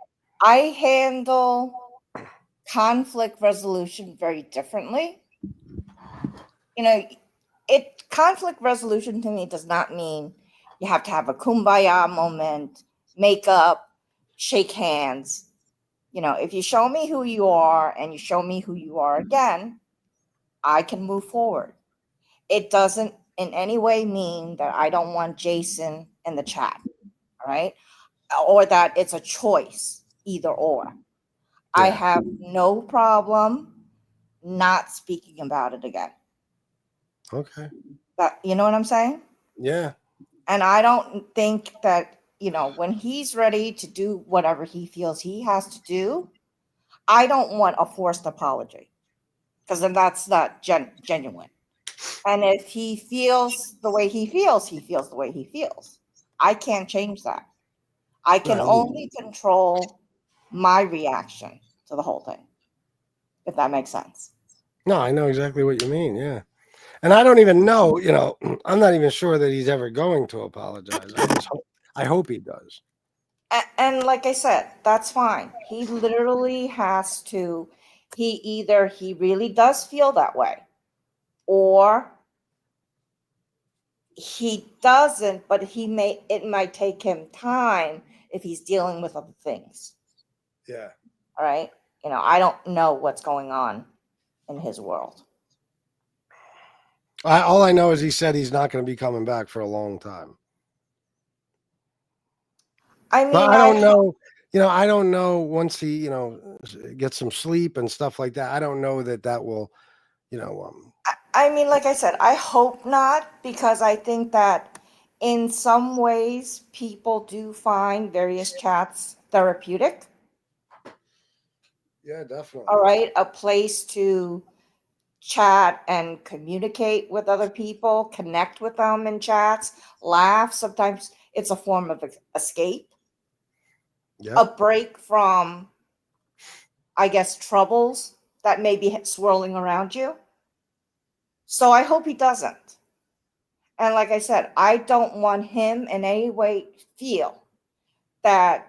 I handle conflict resolution very differently. You know, conflict resolution to me does not mean you have to have a kumbaya moment, make up, shake hands. You know, if you show me who you are and you show me who you are again, I can move forward. It doesn't in any way mean that I don't want Jason in the chat. All right. or that it's a choice, either or. I Yeah. have no problem not speaking about it again. Okay. That, you know what I'm saying? Yeah. And I don't think that, when he's ready to do whatever he feels he has to do, I don't want a forced apology, because then that's not genuine. And if he feels the way he feels the way he feels. I can't change that. I can Right. only control my reaction to the whole thing, if that makes sense. No, I know exactly what you mean. Yeah. And I don't even know, I'm not even sure that he's ever going to apologize. I hope he does. And like I said, that's fine. He literally has to, he really does feel that way, or he doesn't, but it might take him time if he's dealing with other things. Yeah. All right. I don't know what's going on in his world. All I know is he said he's not going to be coming back for a long time. I mean, But I don't know, I don't know once he, gets some sleep and stuff like that. I don't know that will, I mean, like I said, I hope not, because I think that in some ways people do find various chats therapeutic. yeah, definitely. All right. A place to chat and communicate with other people, connect with them in chats, laugh. Sometimes it's a form of escape, a Yep. break from, I guess, troubles that may be swirling around you. So I hope he doesn't. And like I said, I don't want him in any way feel that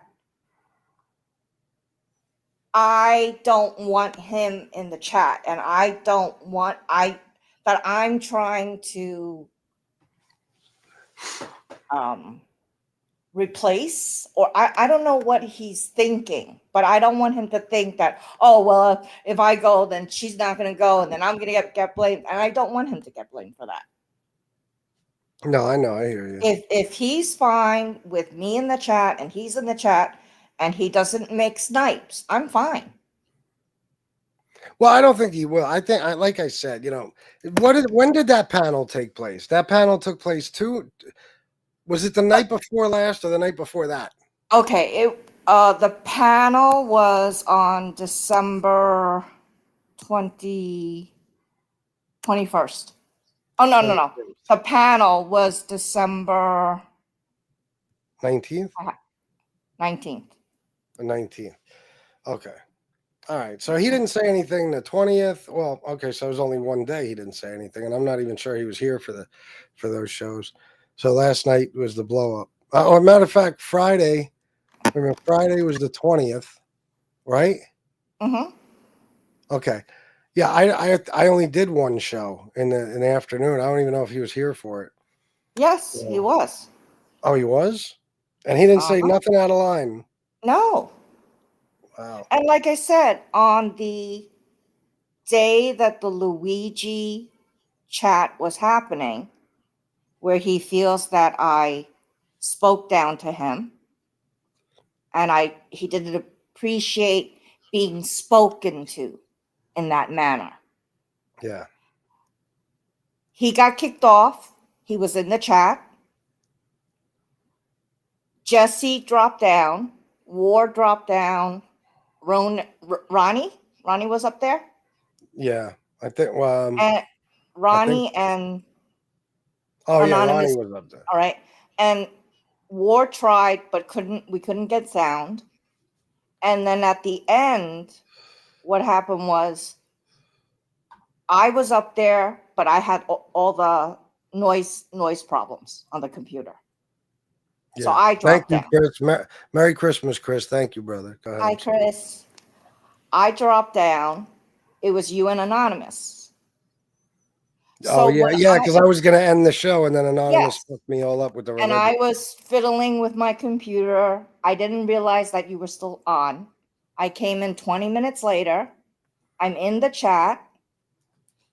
I don't want him in the chat, and I don't want that I'm trying to replace, or I don't know what he's thinking, but I don't want him to think that, oh well, if I go then she's not going to go, and then I'm going to get blamed, and I don't want him to get blamed for that. No, I know. I hear you. If he's fine with me in the chat and he's in the chat and he doesn't make snipes, I'm fine. Well, I don't think he will. I think, like I said, when did that panel take place? That panel took place was it the night before last or the night before that? Okay, the panel was on December 21st. Oh, no. The panel was December 19th? 19th. The 19th. Okay. All right. So he didn't say anything the 20th. Well, okay, so it was only one day he didn't say anything, and I'm not even sure he was here for those shows. So last night was the blow up. Matter of fact, Friday was the 20th, right? Mm-hmm. Okay. Yeah, I only did one show in the afternoon. I don't even know if he was here for it. Yes, he was. Oh, he was? And he didn't say nothing out of line. No. Wow. And like I said, on the day that the Luigi chat was happening, where he feels that I spoke down to him, and he didn't appreciate being spoken to in that manner. Yeah. He got kicked off. He was in the chat. Jesse dropped down. War dropped down. Ronnie was up there. Yeah. I think And Ronnie and oh yeah, Anonymous. Ronnie was up there. All right. And War tried, but we couldn't get sound. And then at the end, what happened was I was up there, but I had all the noise problems on the computer. Yeah. So I Thank dropped you, down. Chris. Merry Christmas, Chris. Thank you, brother. Go ahead. Hi, Chris. I dropped down. It was you and Anonymous. Oh yeah, because I was gonna end the show and then Anonymous fucked me all up with the religion. And I was fiddling with my computer. I didn't realize that you were still on. I came in 20 minutes later. I'm in the chat,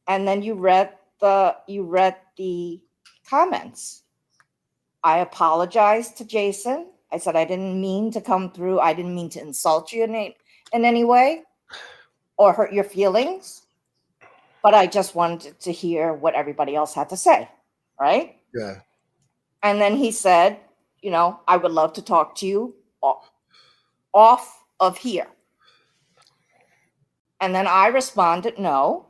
and then you read the comments. I apologized to Jason. I said, I didn't mean to come through. I didn't mean to insult you in any way or hurt your feelings. But I just wanted to hear what everybody else had to say. Right? Yeah. And then he said, you know, I would love to talk to you off of here. And then I responded, no.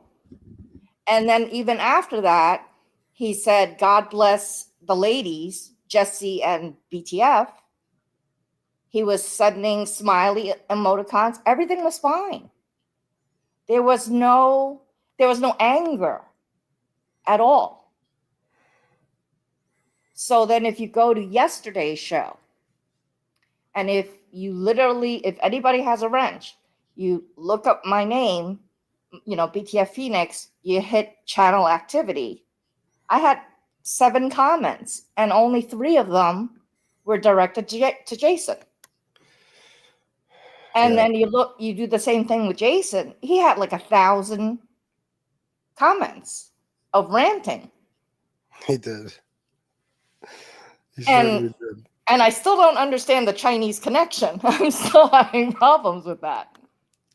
And then even after that, he said, God bless the ladies, Jesse and BTF. He was sending smiley emoticons. Everything was fine. There was no anger at all. So then if you go to yesterday's show, and if anybody has a wrench, you look up my name, you know, BTF Phoenix, you hit channel activity. I had 7 comments and only 3 of them were directed to Jason. And then you do the same thing with Jason. He had like 1,000 comments of ranting. He did. He certainly did. And I still don't understand the Chinese connection. I'm still having problems with that.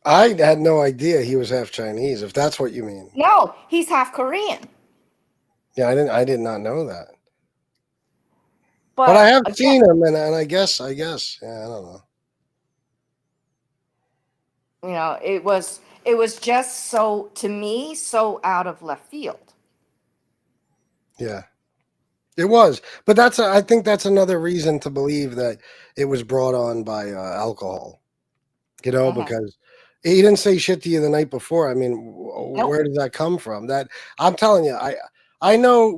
I had no idea he was half Chinese, if that's what you mean. No, he's half Korean. Yeah, I did not know that. But I have seen him, and I guess, yeah, I don't know. You know, it was just so, to me, so out of left field. Yeah, it was. But I think that's another reason to believe that it was brought on by alcohol. You know, because he didn't say shit to you the night before. I mean, where did that come from? That I'm telling you, I know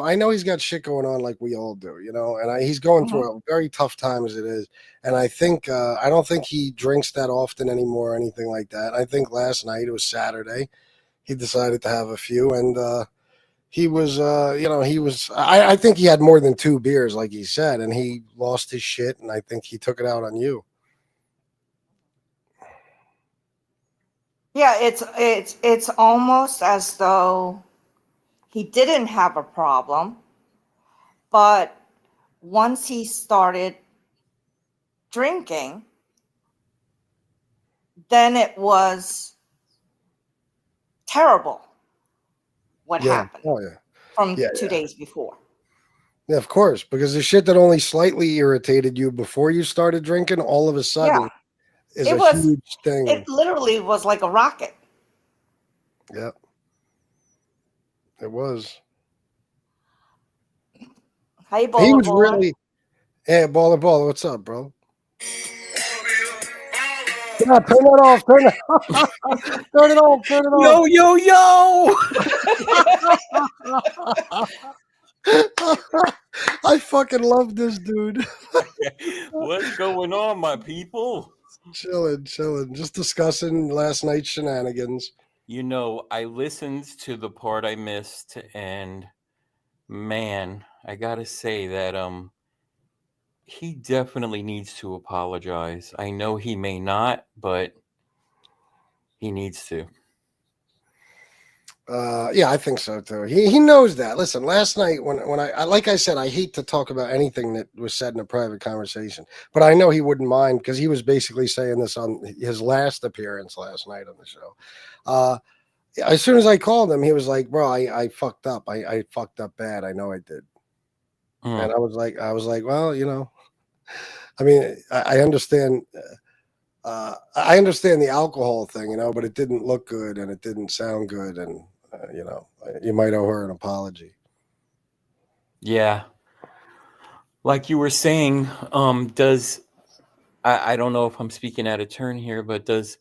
I know he's got shit going on like we all do, you know, and he's going through a very tough time as it is. And I think, I don't think he drinks that often anymore or anything like that. I think last night, it was Saturday, he decided to have a few, and he was, I think he had more than 2 beers, like he said, and he lost his shit. And I think he took it out on you. Yeah, it's almost as though he didn't have a problem, but once he started drinking, then it was terrible what happened from 2 days before. Yeah, of course, because the shit that only slightly irritated you before you started drinking, all of a sudden is a huge thing. It literally was like a rocket. Yep. It was. Hey, Baller, he was really, hey, Baller, what's up, bro? Yeah, turn it off. Turn it off. Turn it off. Yo. I fucking love this dude. What's going on, my people? Chilling. Just discussing last night's shenanigans. You know, I listened to the part I missed, and man, I gotta say that he definitely needs to apologize. I know he may not, but he needs to. Yeah, I think so too. He knows that. Listen, last night when I like I said, I hate to talk about anything that was said in a private conversation, but I know he wouldn't mind because he was basically saying this on his last appearance last night on the show. As soon as I called him, he was like, "Bro, I fucked up. I fucked up bad. I know I did." And I was like, well, you know, I mean, I understand. I understand the alcohol thing, you know, but it didn't look good and it didn't sound good, and you know, you might owe her an apology. Yeah, like you were saying, does I don't know if I'm speaking out of turn here, but does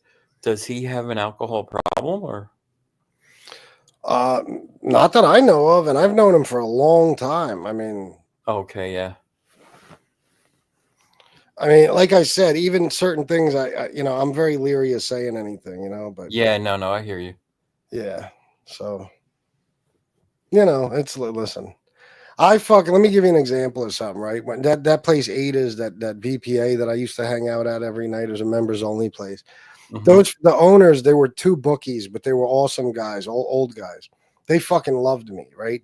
he have an alcohol problem or? Not that I know of, and I've known him for a long time. I mean, okay, yeah. I mean, like I said, even certain things, I'm very leery of saying anything, you know. But yeah, no, I hear you. Yeah, so you know, listen. Let me give you an example of something, right? When that place Ada's, that VPA that I used to hang out at every night as a members only place. The owners, they were 2 bookies, but they were awesome guys, old guys. they fucking loved me, right?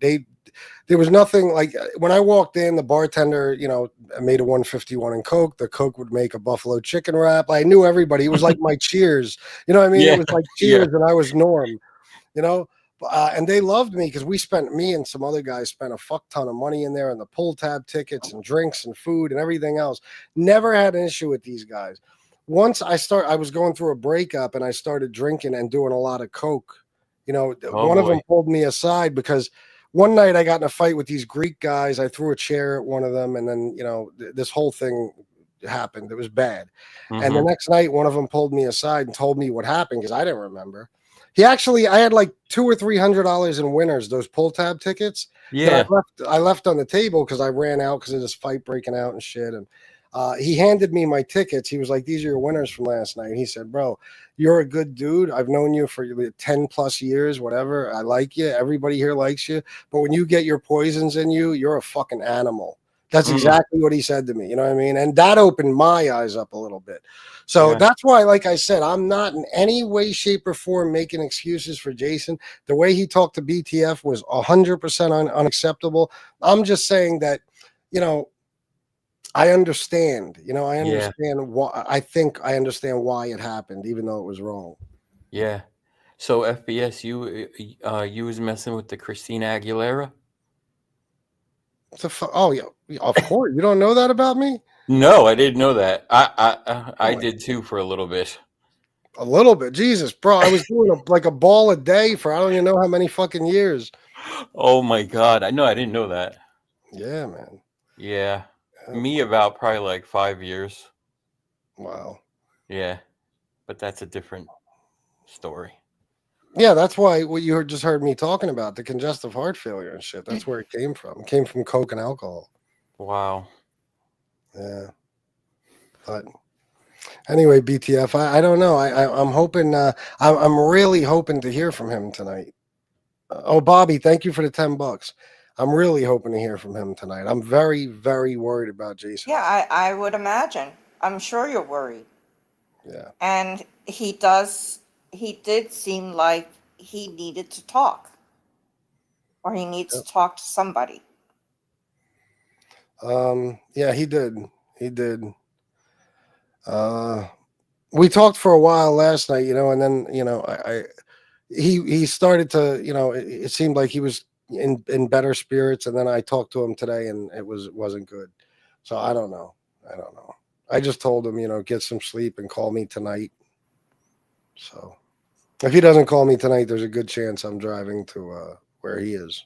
There was nothing like when I walked in, the bartender, you know, made a 151 and Coke. The Coke would make a buffalo chicken wrap. I knew everybody. It was like my Cheers. You know what I mean? Yeah, It was like yeah. Cheers and I was Norm, you know? And they loved me because me and some other guys spent a fuck ton of money in there and the pull tab tickets and drinks and food and everything else. Never had an issue with these guys. Once I was going through a breakup and I started drinking and doing a lot of Coke. You know, Oh one of them boy. pulled me aside because one night I got in a fight with these Greek guys. I threw a chair at one of them, and then, you know, this whole thing happened. It was bad. And the Mhm. next night, one of them pulled me aside and told me what happened because I didn't remember. I had like $200 or $300 in winners, those pull tab tickets that Yeah. I left on the table because I ran out because of this fight breaking out and shit. And he handed me my tickets. He was like, "These are your winners from last night." He said, "Bro, you're a good dude. I've known you for 10 plus years, whatever. I like you. Everybody here likes you. But when you get your poisons in you, you're a fucking animal." That's Mm. exactly what he said to me. You know what I mean? And that opened my eyes up a little bit. So Yeah. that's why, like I said, I'm not in any way, shape, or form making excuses for Jason. The way he talked to BTF was 100% unacceptable. I'm just saying that, you know, I understand. You know, I Yeah. understand why. I think I understand why it happened, even though it was wrong. Yeah. So FBS, you was messing with the Christina Aguilera? Oh yeah, of course. You don't know that about me? No, I didn't know that. I Oh, did too for a little bit. a little bit, Jesus, bro. I was doing like a ball a day for I don't even know how many fucking years. Oh my God. I didn't know that. Yeah, man. Yeah. Yeah. Me about probably like 5 years. Wow. Yeah. But that's a different story. Yeah, that's why what you just heard me talking about, the congestive heart failure and shit. That's where it came from. It came from coke and alcohol. Wow. Yeah. But anyway, BTF, I don't know. I'm hoping. I'm really hoping to hear from him tonight. Oh, Bobby, thank you for the $10. I'm really hoping to hear from him tonight. I'm very, very worried about Jason. Yeah, I would imagine. I'm sure you're worried. Yeah. And he did seem like he needed to talk, or he needs Yep. to talk to somebody. Yeah, he did. He did. We talked for a while last night, you know, and then, you know, he started to, you know, it seemed like he was in better spirits, and then I talked to him today and it wasn't good. So I don't know. I just told him, you know, get some sleep and call me tonight. So if he doesn't call me tonight, there's a good chance I'm driving to where he is.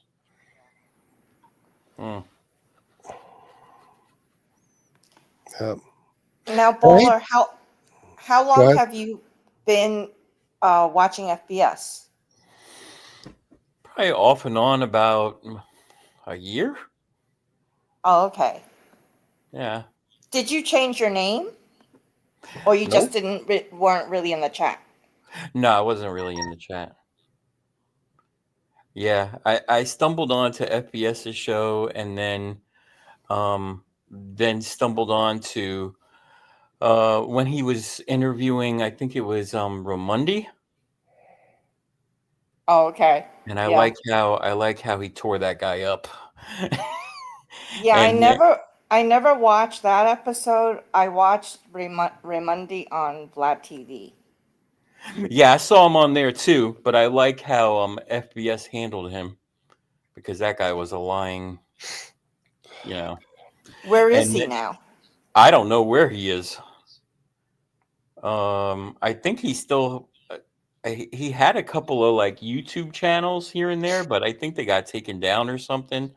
Hmm. Yep. Now, Right? Bowler, how Go long ahead. have you been watching FBS? Probably off and on about a year. Oh, okay. Yeah. Did you change your name, or you just Nope. weren't really in the chat? No, I wasn't really in the chat. Yeah, I stumbled onto FBS's show and then stumbled on to when he was interviewing, I think it was Ramundi, Oh, okay. and Yeah. I like how he tore that guy up. Yeah, And yeah, I never watched that episode. I watched Raimundi on Vlad TV. yeah, I saw him on there too, but I like how FBS handled him because that guy was a lying, you know. Where is And he now? I don't know where he is. I think he still he had a couple of like YouTube channels here and there, but I think they got taken down or something.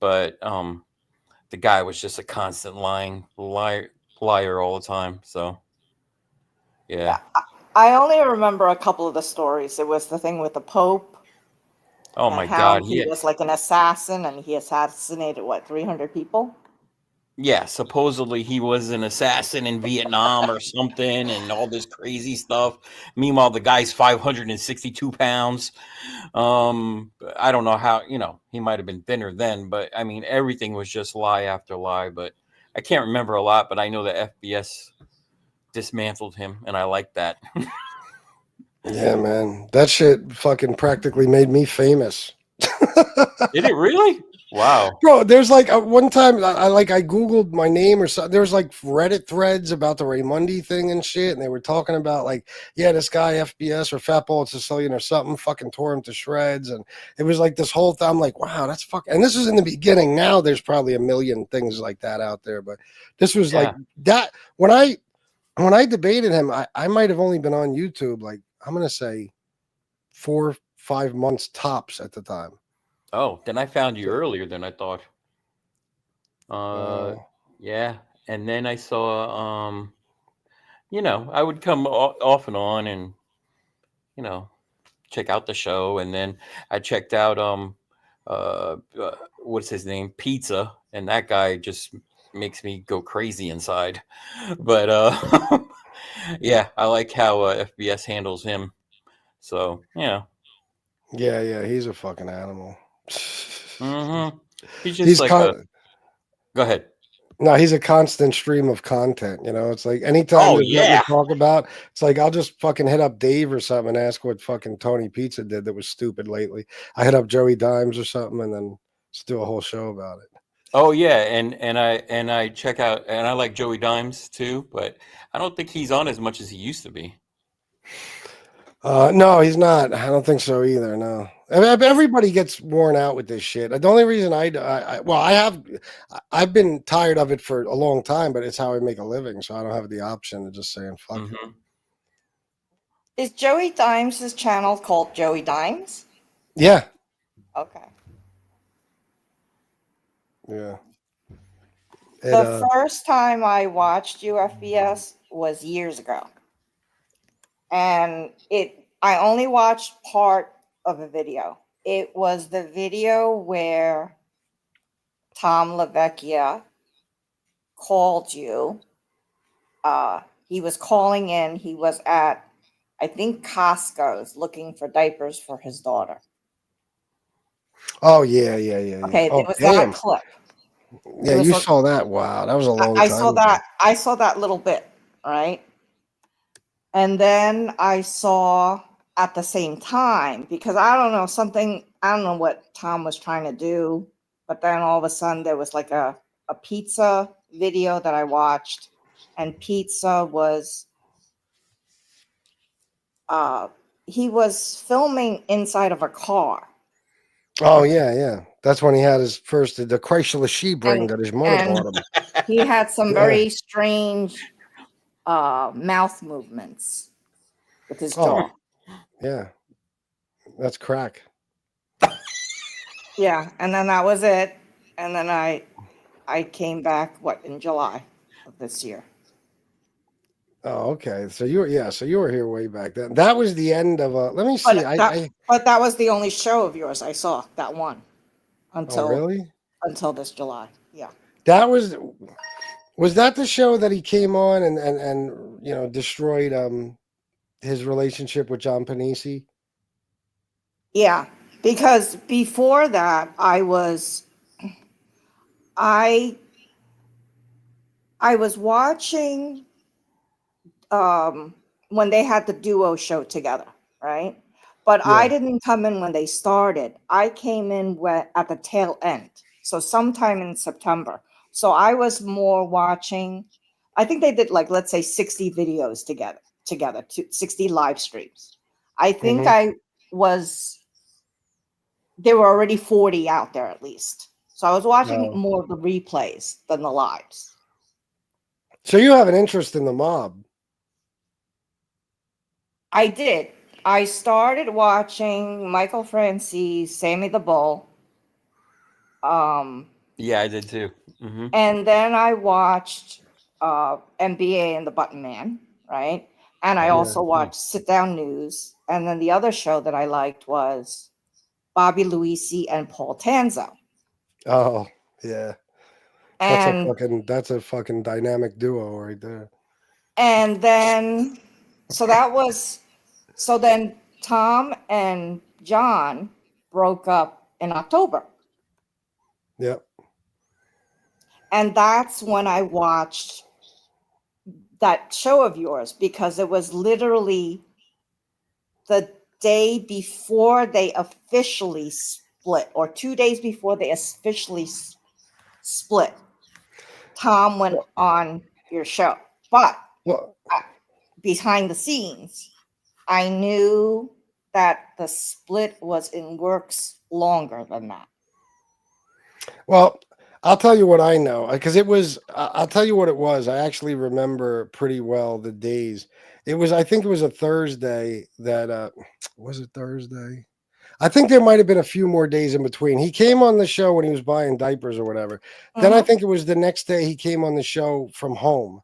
But the guy was just a constant liar all the time. So yeah. Yeah, I only remember a couple of the stories. It was the thing with the Pope, Oh and my how God. he was like an assassin, and he assassinated what, 300 people? Yeah, supposedly he was an assassin in Vietnam or something and all this crazy stuff. Meanwhile, the guy's 562 pounds. I don't know how, he might have been thinner then, but I mean, everything was just lie after lie. But I can't remember a lot, but I know that FBS dismantled him, and I like that. Yeah, man. That shit fucking practically made me famous. Did it really? Wow. Bro, there's like one time I Googled my name or something. There was like Reddit threads about the Raymundi thing and shit. And they were talking about like, yeah, this guy FBS or Fat Bald-Sicilian or something fucking tore him to shreds. And it was like this whole thing. I'm like, wow, that's fucking. And this was in the beginning. Now there's probably a million things like that out there. But this was like that. When I debated him, I might have only been on YouTube, like, I'm going to say 4-5 months tops at the time. Oh, then I found you earlier than I thought. Yeah. And then I saw, I would come off and on and, check out the show. And then I checked out, what's his name? Pizza. And that guy just makes me go crazy inside. But, yeah, I like how FBS handles him. So, Yeah, he's a fucking animal. He's just go ahead. No, he's a constant stream of content. It's like anytime there's nothing to talk about, it's like I'll just fucking hit up Dave or something and ask what fucking Tony Pizza did that was stupid lately. I hit up Joey Dimes or something and then just do a whole show about it. Oh yeah, and I check out, and I like Joey Dimes too, but I don't think he's on as much as he used to be. No, he's not. I don't think so either. No, everybody gets worn out with this shit. The only reason I've been tired of it for a long time, but it's how I make a living, so I don't have the option of just saying fuck it. Is Joey Dimes' channel called Joey Dimes? Yeah. Okay. Yeah. The first time I watched UFBS was years ago. And I only watched part of a video. It was the video where Tom LaVecchia called you. He was calling in. He was at, I think, Costco's looking for diapers for his daughter. Oh, yeah. Okay, Oh, it was that clip. Yeah, you saw that. Wow, that was a long time ago. I saw that little bit, right? And then I saw at the same time, because I don't know what Tom was trying to do, but then all of a sudden there was like a pizza video that I watched, and pizza was, he was filming inside of a car. Oh, yeah. That's when he had his first, the Chrysler Sebring that his mother bought him. He had some very strange mouth movements with his jaw. Yeah, that's crack. Yeah, and then that was it. And then I came back in July of this year. Oh, okay. So you were here way back then. That was the end of let me see. But that was the only show of yours I saw, that one. Until this July. Yeah. That was that the show that he came on and destroyed his relationship with John Panisi? Yeah, because before that I was watching when they had the duo show together, right? But yeah. I didn't come in when they started. I came in at the tail end. So sometime in September. So I was more watching, I think they did like, let's say 60 videos together, 60 live streams. I think there were already 40 out there at least. So I was watching more of the replays than the lives. So you have an interest in the mob? I did. I started watching Michael Francis, Sammy the Bull. Yeah, I did too. Mm-hmm. And then I watched NBA and the Button Man, right? And I also watched Sit Down News. And then the other show that I liked was Bobby Luisi and Paul Tanzo. Oh, yeah. That's a fucking dynamic duo right there. And then then Tom and John broke up in October. Yep. And that's when I watched that show of yours, because it was literally the day before they officially split, or 2 days before they officially split, Tom went on your show. But Well, behind the scenes, I knew that the split was in works longer than that. well, I'll tell you what I know, because it was. I'll tell you what it was. I actually remember pretty well the days. It was. I think it was a Thursday. That was it. Thursday. I think there might have been a few more days in between. He came on the show when he was buying diapers or whatever. Then I think it was the next day he came on the show from home.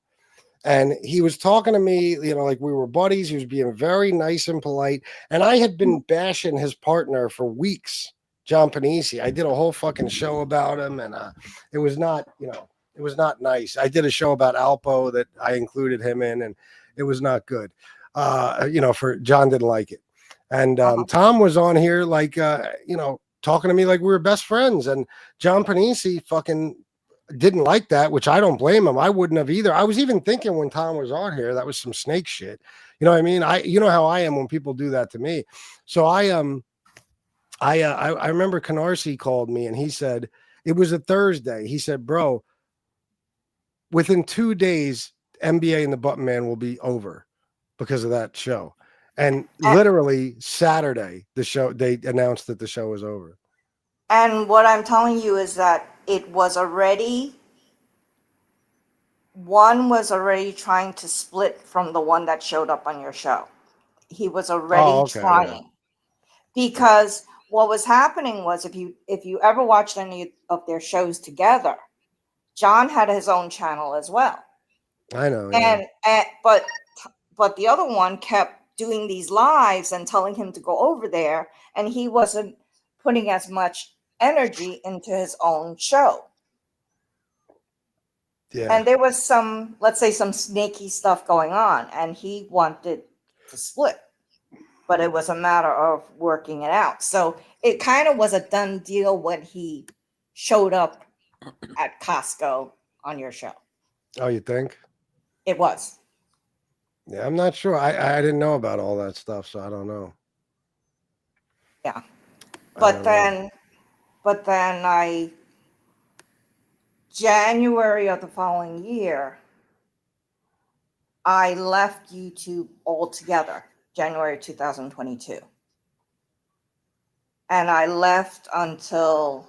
And he was talking to me, you know, like we were buddies. He was being very nice and polite. And I had been bashing his partner for weeks, John Panisi. I did a whole fucking show about him, and it was not, you know, it was not nice. I did a show about Alpo that I included him in, and it was not good. You know, for John didn't like it. And Tom was on here, like, you know, talking to me like we were best friends. And John Panisi fucking didn't like that, which I don't blame him. I wouldn't have either. I was even thinking when Tom was on here, that was some snake shit. You know what I mean? You know how I am when people do that to me. So I remember Canarsie called me and he said, it was a Thursday. He said, bro, within 2 days, NBA and the Button Man will be over because of that show. And literally Saturday, they announced that the show was over. And what I'm telling you is that it was already, one was already trying to split from the one that showed up on your show. He was already trying. Yeah. Because what was happening was, if you ever watched any of their shows together, John had his own channel as well. I know. And but the other one kept doing these lives and telling him to go over there, and he wasn't putting as much energy into his own show. Yeah. And there was some, let's say, some snaky stuff going on, and he wanted to split, but it was a matter of working it out. So it kind of was a done deal when he showed up at Costco on your show. Oh, you think? It was. Yeah, I'm not sure. I didn't know about all that stuff, so I don't know. Yeah. But then January of the following year, I left YouTube altogether, January 2022. And I left until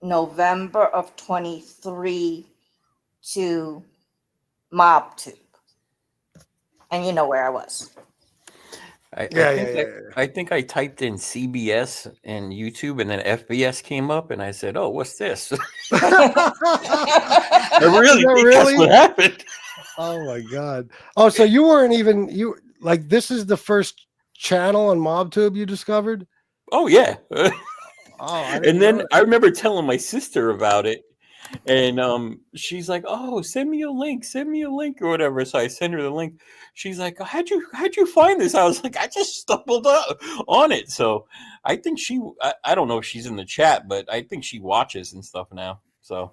November of 23 to MobTube. And you know where I was. I think I typed in CBS and YouTube, and then FBS came up, and I said, "Oh, what's this?" I really think that's what happened. Oh my god! Oh, so you weren't even like this is the first channel on MobTube you discovered? Oh yeah. And then I remember telling my sister about it. And she's like, "Oh, send me a link or whatever." So I send her the link. She's like, how'd you find this? I was like, I just stumbled on it. So I think I don't know if she's in the chat, but I think she watches and stuff now. So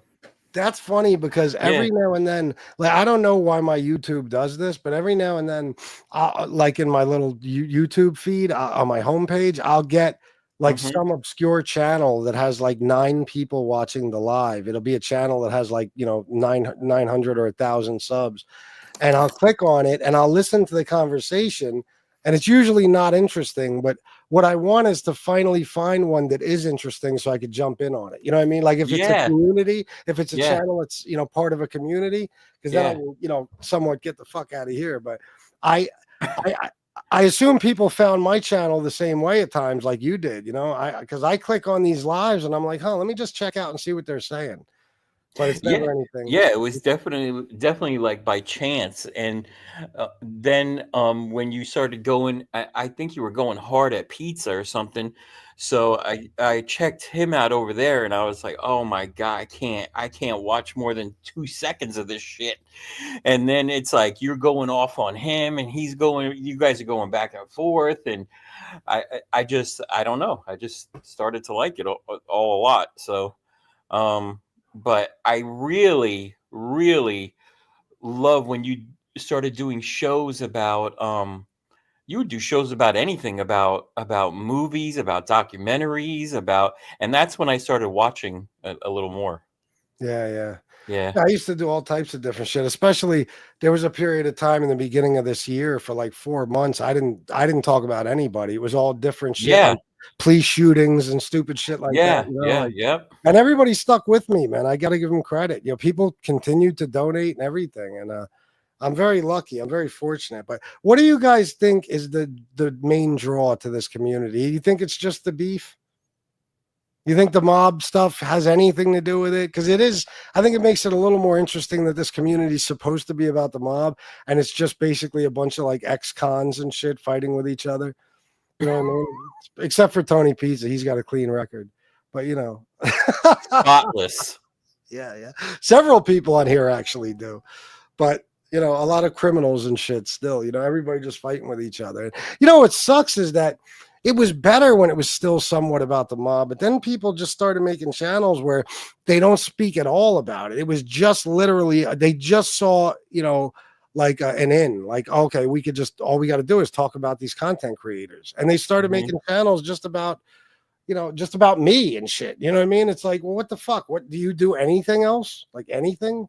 that's funny because every now and then, like, I don't know why my YouTube does this, but every now and then, like in my little YouTube feed on my homepage, I'll get like some obscure channel that has like 9 people watching the live. It'll be a channel that has like, you know, 900 or 1,000 subs, and I'll click on it and I'll listen to the conversation, and it's usually not interesting, but what I want is to finally find one that is interesting so I could jump in on it. You know what I mean? Like if it's a community, if it's a channel that's, you know, part of a community, because then I will, you know, somewhat get the fuck out of here. But I assume people found my channel the same way at times, like you did, you know, because I click on these lives and I'm like, let me just check out and see what they're saying. But it's never anything. Yeah, it was definitely like by chance. And then when you started going, I think you were going hard at pizza or something. So I checked him out over there, and I was like, oh my God, I can't watch more than 2 seconds of this shit. And then it's like you're going off on him, and you guys are going back and forth, and I don't know. I just started to like it all a lot. So but I really, really love when you started doing shows about you would do shows about anything, about movies, about documentaries, and that's when I started watching a little more. Yeah, yeah. Yeah. I used to do all types of different shit. Especially there was a period of time in the beginning of this year for like 4 months. I didn't talk about anybody. It was all different shit, Yeah. like police shootings and stupid shit like that. Yeah. You know, Yeah. like, Yep. and everybody stuck with me, man. I got to give them credit. You know, people continued to donate and everything, and I'm very lucky. I'm very fortunate. But what do you guys think is the main draw to this community? You think it's just the beef? You think the mob stuff has anything to do with it? Because it is, I think it makes it a little more interesting that this community is supposed to be about the mob, and it's just basically a bunch of like ex-cons and shit fighting with each other. You know what I mean? Except for Tony Pizza, he's got a clean record. But you know, Spotless. yeah. Several people on here actually do, but you know, a lot of criminals and shit still. You know, everybody just fighting with each other. You know what sucks is that it was better when it was still somewhat about the mob, but then people just started making channels where they don't speak at all about it. It was just literally, they just saw, you know, like an in, like, okay, we could just, all we got to do is talk about these content creators. And they started making channels just about, you know, just about me and shit. You know what I mean? It's like, well, what the fuck? What do you do? Anything else? Like anything?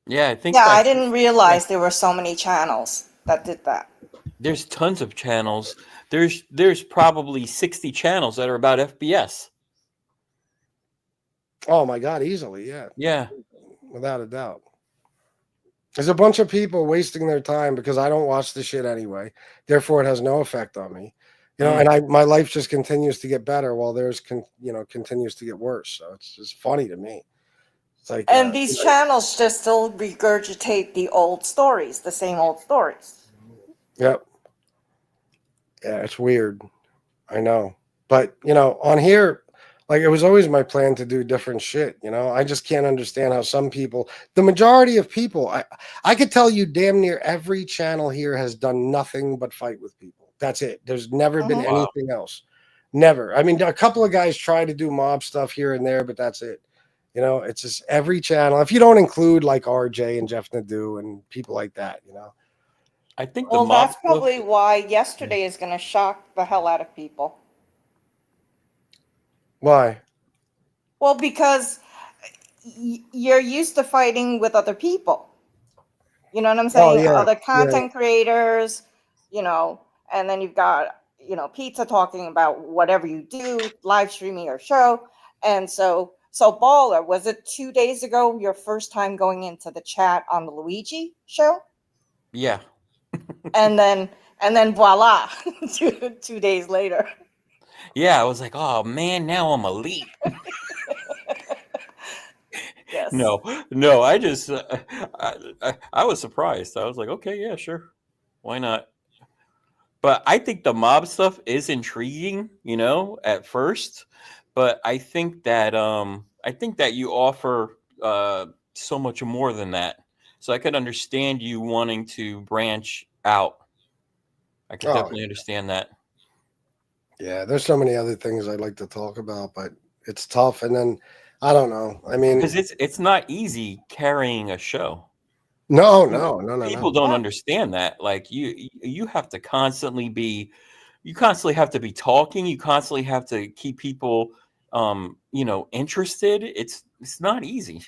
Yeah, I think. Yeah, I didn't realize there were so many channels that did that. There's tons of channels. There's probably 60 channels that are about FBS. Oh my God, easily, yeah. Yeah. Without a doubt. There's a bunch of people wasting their time because I don't watch the shit anyway. Therefore, it has no effect on me. You know, and my life just continues to get better while theirs continues to get worse. So it's just funny to me. It's like, and these channels just still regurgitate the old stories, the same old stories. Yep. Yeah, it's weird. I know. But, you know, on here, like it was always my plan to do different shit. You know, I just can't understand how some people, the majority of people, I could tell you damn near every channel here has done nothing but fight with people. That's it. There's never been anything else. Never. I mean, a couple of guys try to do mob stuff here and there, but that's it. You know, it's just every channel. If you don't include like RJ and Jeff Nadeau and people like that, you know. I think well, that's probably why yesterday is going to shock the hell out of people. Why? Well, because you're used to fighting with other people. You know what I'm saying? Oh, yeah. Other content creators, you know, and then you've got, you know, Pizza talking about whatever you do, live streaming your show. And so Baller, was it 2 days ago your first time going into the chat on the Luigi show? Yeah. and then voila, 2 days later. Yeah, I was like, oh man, now I'm elite. Yes. No, I just I was surprised. I was like, okay, yeah, sure, why not? But I think the mob stuff is intriguing, you know, at first. But I think that you offer so much more than that. So I could understand you wanting to branch out. I could definitely understand that. Yeah, there's so many other things I'd like to talk about, but it's tough. And then I don't know. I mean, because it's not easy carrying a show. No. People don't understand that. Like you have to constantly have to be talking. You constantly have to keep people, you know, interested. It's not easy.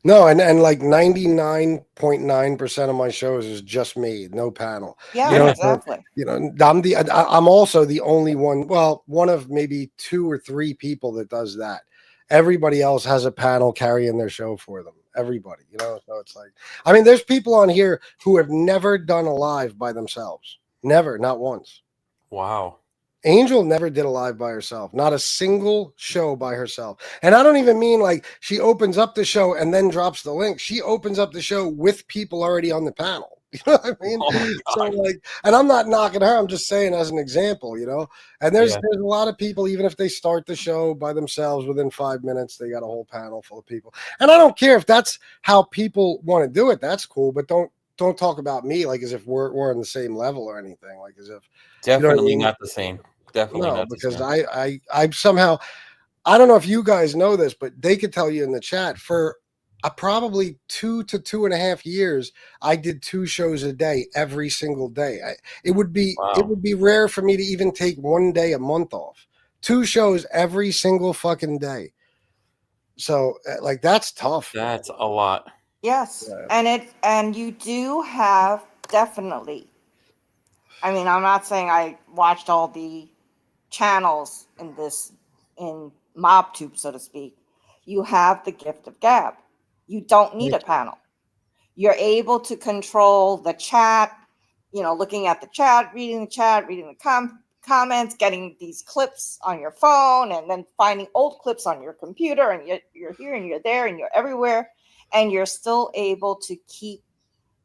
No, and like 99.9% of my shows is just me, no panel. Yeah, you know, exactly. So, you know, I'm also the only one. Well, one of maybe 2 or 3 people that does that. Everybody else has a panel carrying their show for them. Everybody, you know. So it's like, I mean, there's people on here who have never done a live by themselves. Never, not once. Wow. Angel never did a live by herself, not a single show by herself. And I don't even mean like she opens up the show and then drops the link. She opens up the show with people already on the panel. You know what I mean? So like, and I'm not knocking her. I'm just saying as an example, you know, and there's a lot of people, even if they start the show by themselves, within 5 minutes, they got a whole panel full of people. And I don't care if that's how people want to do it. That's cool. But don't talk about me like as if we're on the same level or anything. Like as if definitely not the same. Definitely not because the same. I somehow, I don't know if you guys know this, but they could tell you in the chat, for probably 2 to 2.5 years, I did 2 shows a day every single day. It would be Wow. rare for me to even take 1 day a month off. 2 shows every single fucking day. So like that's tough. That's a lot. Yes, Yeah. and you do have definitely. I mean, I'm not saying I watched all the channels in MobTube, so to speak. You have the gift of gab. You don't need a panel. You're able to control the chat, looking at the chat, reading the comments, getting these clips on your phone, and then finding old clips on your computer, and you're here and you're there and you're everywhere, and you're still able to keep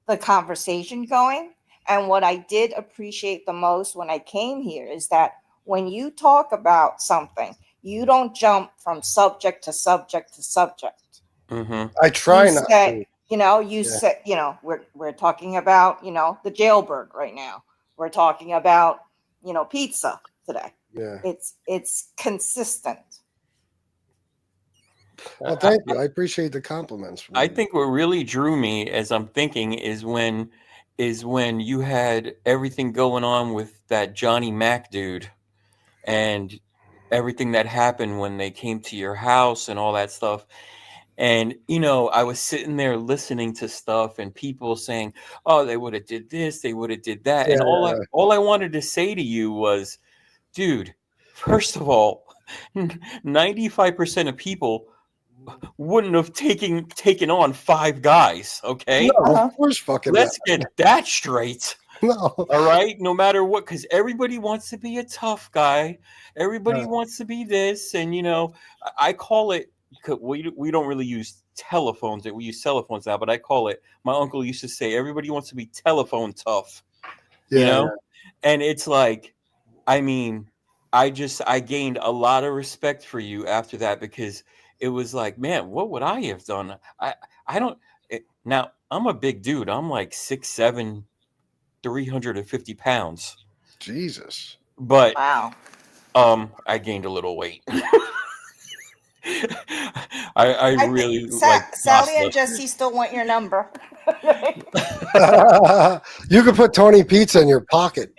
the conversation going. And what I did appreciate the most when I came here is that when you talk about something, you don't jump from subject to subject to subject. Mm-hmm. I try You not said, to. you said, we're talking about, the jailbird right now. We're talking about, pizza today. Yeah. It's consistent. Well, thank you. I appreciate the compliments. I think what really drew me, as I'm thinking, is when you had everything going on with that Johnny Mac dude, and everything that happened when they came to your house and all that stuff. And I was sitting there listening to stuff and people saying, "Oh, they would have did this, they would have did that," Yeah, and all I wanted to say to you was, dude, first of all, 95% of people wouldn't have taken on 5 guys. Okay, no, of course, fucking let's get that straight. no. All right, no matter what, because everybody wants to be a tough guy. Everybody No. wants to be this, and I call it. We don't really use telephones; we use cell phones now. But I call it. My uncle used to say, "Everybody wants to be telephone tough," Yeah, and it's like, I mean, I gained a lot of respect for you after that, because it was like, man, what would I have done? I don't. Now I'm a big dude. I'm like 6'7", 350 pounds. Jesus. But Wow. I gained a little weight. I I really think like Sally and pasta. Jesse still want your number. You could put Tony Pizza in your pocket.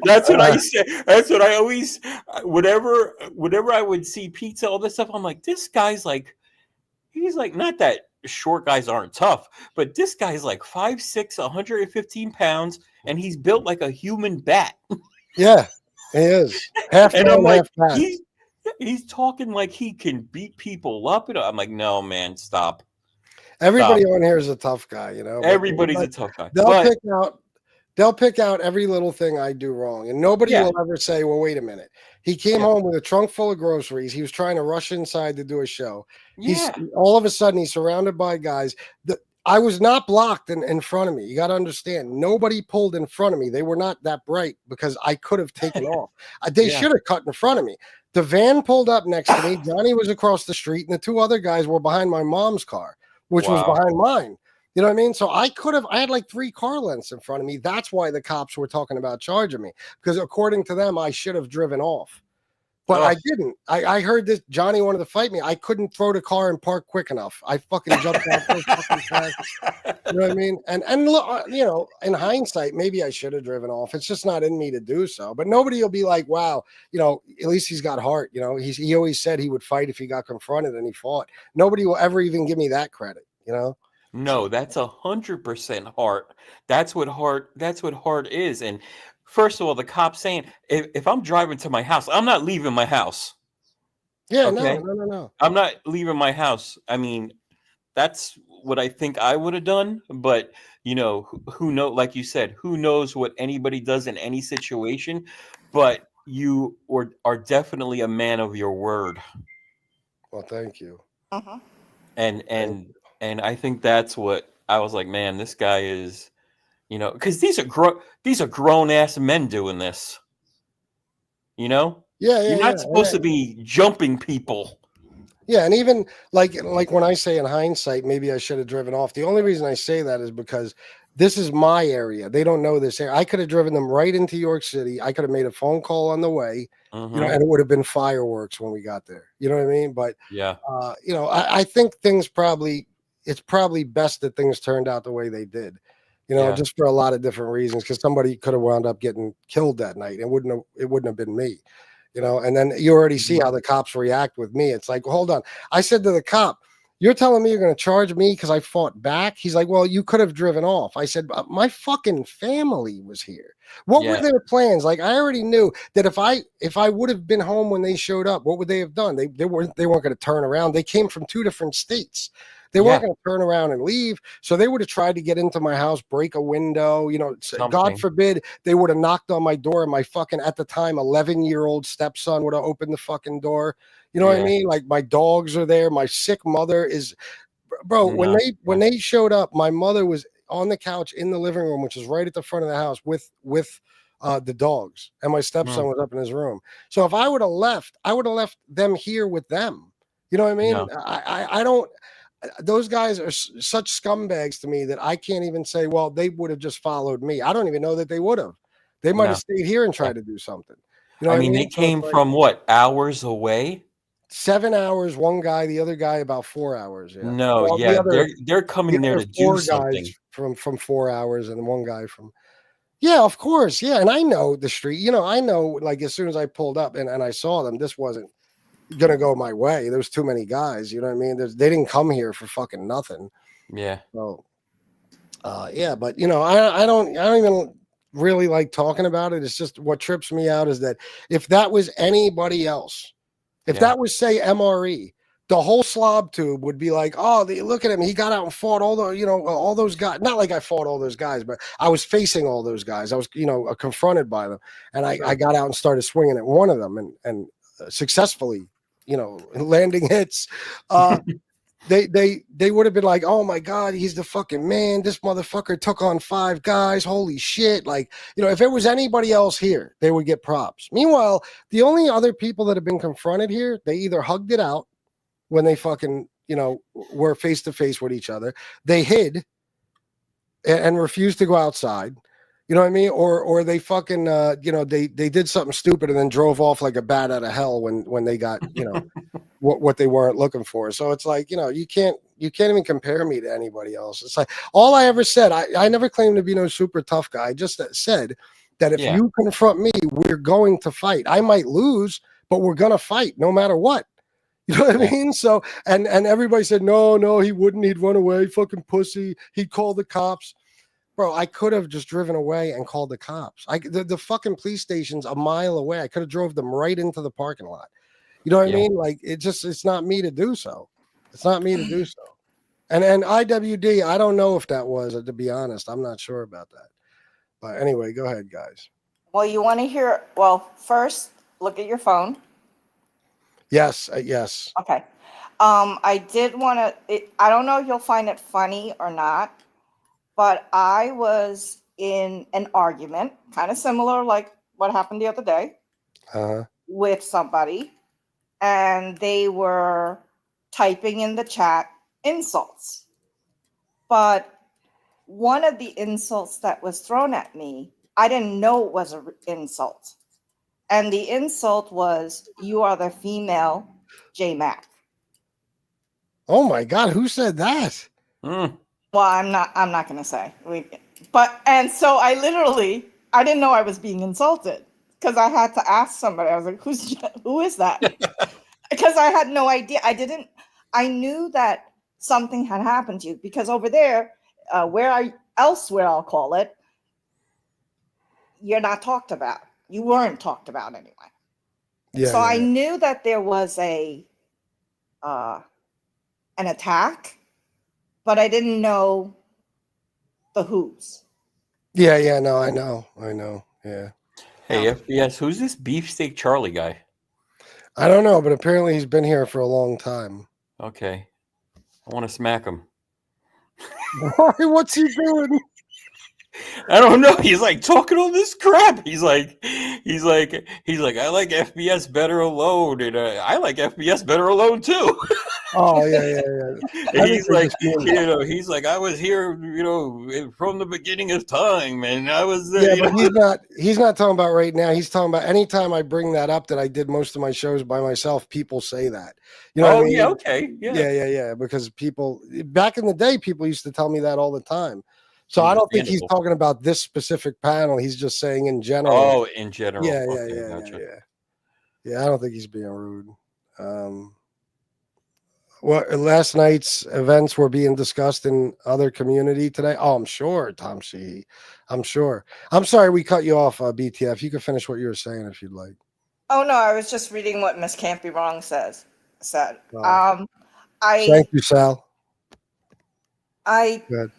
That's what I say. That's what I always. Whenever I would see pizza, all this stuff, I'm like, this guy's like, he's like, not that short guys aren't tough, but this guy's like 5'6", 115 pounds, and he's built like a human bat. Yeah, he is. Half And I'm man, like, half cat. he's talking like he can beat people up. And I'm like, no, man, stop. Everybody on here is a tough guy, but Everybody's a tough guy. they'll But pick out every little thing I do wrong, and nobody yeah, will ever say, "Well, wait a minute." He came yeah, home with a trunk full of groceries. He was trying to rush inside to do a show. He's yeah, all of a sudden he's surrounded by guys. I was not blocked in front of me. You got to understand. Nobody pulled in front of me. They were not that bright because I could have taken off. They yeah. should have cut in front of me. The van pulled up next to me. Johnny was across the street, and the 2 other guys were behind my mom's car, which was Wow. behind mine. You know what I mean? So I had like 3 car lengths in front of me. That's why the cops were talking about charging me, because according to them, I should have driven off. But I didn't. I heard this. Johnny wanted to fight me. I couldn't throw the car and park quick enough. I fucking jumped out so fucking fast. You know what I mean? And look, in hindsight, maybe I should have driven off. It's just not in me to do so. But nobody will be like, wow, at least he's got heart. He always said he would fight if he got confronted, and he fought. Nobody will ever even give me that credit. No, that's 100% heart. That's what heart is. And first of all, the cop saying, if I'm driving to my house, I'm not leaving my house. Yeah, Okay, no. I'm not leaving my house. I mean, that's what I think I would have done. But who know? Like you said, who knows what anybody does in any situation? But you are definitely a man of your word. Well, thank you. Uh-huh. And I think that's what I was like, man, this guy is, because these are grown ass men doing this. Yeah. You're not supposed to be jumping people. Yeah, and even like when I say in hindsight, maybe I should have driven off. The only reason I say that is because this is my area. They don't know this area. I could have driven them right into York City. I could have made a phone call on the way, Mm-hmm. and it would have been fireworks when we got there. You know what I mean? But Yeah. I think it's probably best that things turned out the way they did. Just for a lot of different reasons, because somebody could have wound up getting killed that night. It wouldn't have been me. And then you already see how the cops react with me. It's like, hold on. I said to the cop, you're telling me you're going to charge me because I fought back? He's like, well, you could have driven off. I said, my fucking family was here. What were their plans? Like, I already knew that if I would have been home when they showed up, what would they have done? They weren't going to turn around. They came from 2 different states. They weren't going to turn around and leave. So they would have tried to get into my house, break a window, God forbid they would have knocked on my door. My fucking, at the time, 11-year-old stepson would have opened the fucking door. You know what I mean? Like, my dogs are there. My sick mother is, bro, when they showed up, my mother was on the couch in the living room, which is right at the front of the house with the dogs. And my stepson was up in his room. So if I would have left, I would have left them here with them. You know what I mean? No. I don't. Those guys are such scumbags to me that I can't even say, well, they would have just followed me. I don't even know that they would have. They might have stayed here and tried to do something. You know I mean, they came from what, hours away? 7 hours, one guy, the other guy about 4 hours. Yeah. No, well, they're coming there to do something. From 4 hours, and one guy from. Yeah, of course. Yeah. And I know the street, I know, like, as soon as I pulled up and I saw them, this wasn't gonna go my way. There's too many guys, you know what I mean? They didn't come here for fucking nothing. Yeah. So but I don't even really like talking about it. It's just what trips me out is that if that was anybody else, if that was, say, MRE, the whole slob tube would be like, oh, look at him. He got out and fought all those guys. Not like I fought all those guys, but I was facing all those guys. I was, confronted by them. And I got out and started swinging at one of them and successfully, landing hits. They would have been like, oh my God, he's the fucking man. This motherfucker took on 5 guys. Holy shit. Like, if it was anybody else here, they would get props. Meanwhile, the only other people that have been confronted here, they either hugged it out when they fucking, were face to face with each other. They hid and refused to go outside. You know what I mean? Or they fucking, they did something stupid and then drove off like a bat out of hell when they got, what they weren't looking for. So it's like, you can't even compare me to anybody else. It's like, all I ever said, I never claimed to be no super tough guy. I just said that if you confront me, we're going to fight. I might lose, but we're going to fight no matter what. You know what I mean? So, and everybody said, no, he wouldn't. He'd run away. Fucking pussy. He'd call the cops. Bro, I could have just driven away and called the cops. The fucking police station's a mile away. I could have drove them right into the parking lot. You know what I mean? Like, it's not me to do so. It's not me to do so. And IWD, I don't know if that was, to be honest. I'm not sure about that. But anyway, go ahead, guys. Well, you want to hear, first, look at your phone. Yes, yes. Okay. I did want to, I don't know if you'll find it funny or not, but I was in an argument, kind of similar like what happened the other day, with somebody, and they were typing in the chat insults. But one of the insults that was thrown at me, I didn't know it was an insult. And the insult was, "You are the female J-Mac." Oh my God, who said that? Well, I'm not going to say. And so I didn't know I was being insulted because I had to ask somebody. I was like, who is that? Because I had no idea. I knew that something had happened to you because over there, elsewhere I'll call it, you're not talked about. You weren't talked about anyway. Yeah. So I knew that there was an attack, but I didn't know the who's. Yeah, no, I know. Yeah. Hey, FBS, who's this Beefsteak Charlie guy? I don't know, but apparently he's been here for a long time. Okay. I want to smack him. Why? What's he doing? I don't know. He's like talking all this crap. He's like, I like FBS better alone, and I like FBS better alone too. Oh yeah. I think He's they like, just mean- he's like, I was here, from the beginning of time, and I was, Yeah, but he's not talking about right now. He's talking about anytime I bring that up that I did most of my shows by myself, people say that. You know what I mean? yeah, okay, yeah. Yeah. Because people back in the day, people used to tell me that all the time. So I don't think he's Understandable. talking about this specific panel. He's just saying in general. Oh, in general. Yeah, Okay, gotcha. Yeah, I don't think he's being rude. Well, last night's events were being discussed in other community today. Oh, I'm sure, Tom C. I'm sure. I'm sorry we cut you off, BTF. You can finish what you were saying if you'd like. Oh no, I was just reading what Miss Can't Be Wrong said. Oh. I Thank you, Sal. I Good.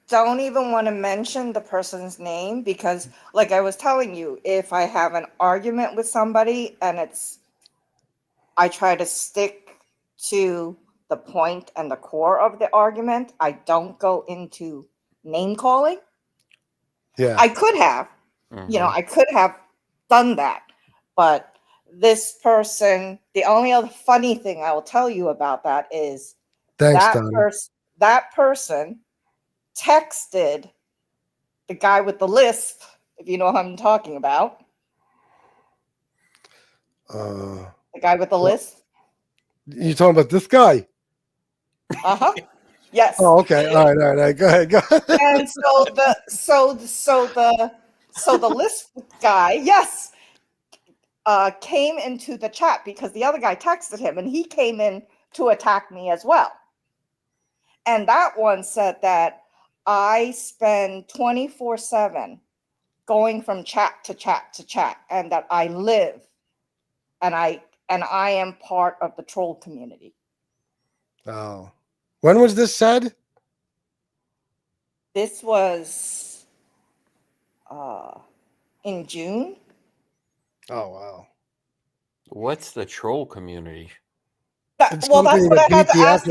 don't even want to mention the person's name because, like I was telling you, if I have an argument with somebody and I try to stick to the point and the core of the argument, I don't go into name calling. Yeah. I could have, I could have done that, but this person, the only other funny thing I will tell you about that is Thanks, that Donnie. that person texted the guy with the lisp, if you know what I'm talking about. The guy with the lisp. You talking about this guy? Yes. Oh, okay. All right. Go ahead. And so the lisp guy, yes, came into the chat because the other guy texted him, and he came in to attack me as well. And that one said that I spend 24/7 going from chat to chat to chat, and that I live and I am part of the troll community. Oh. When was this said? This was in June. Oh, wow. What's the troll community? That's what I had to ask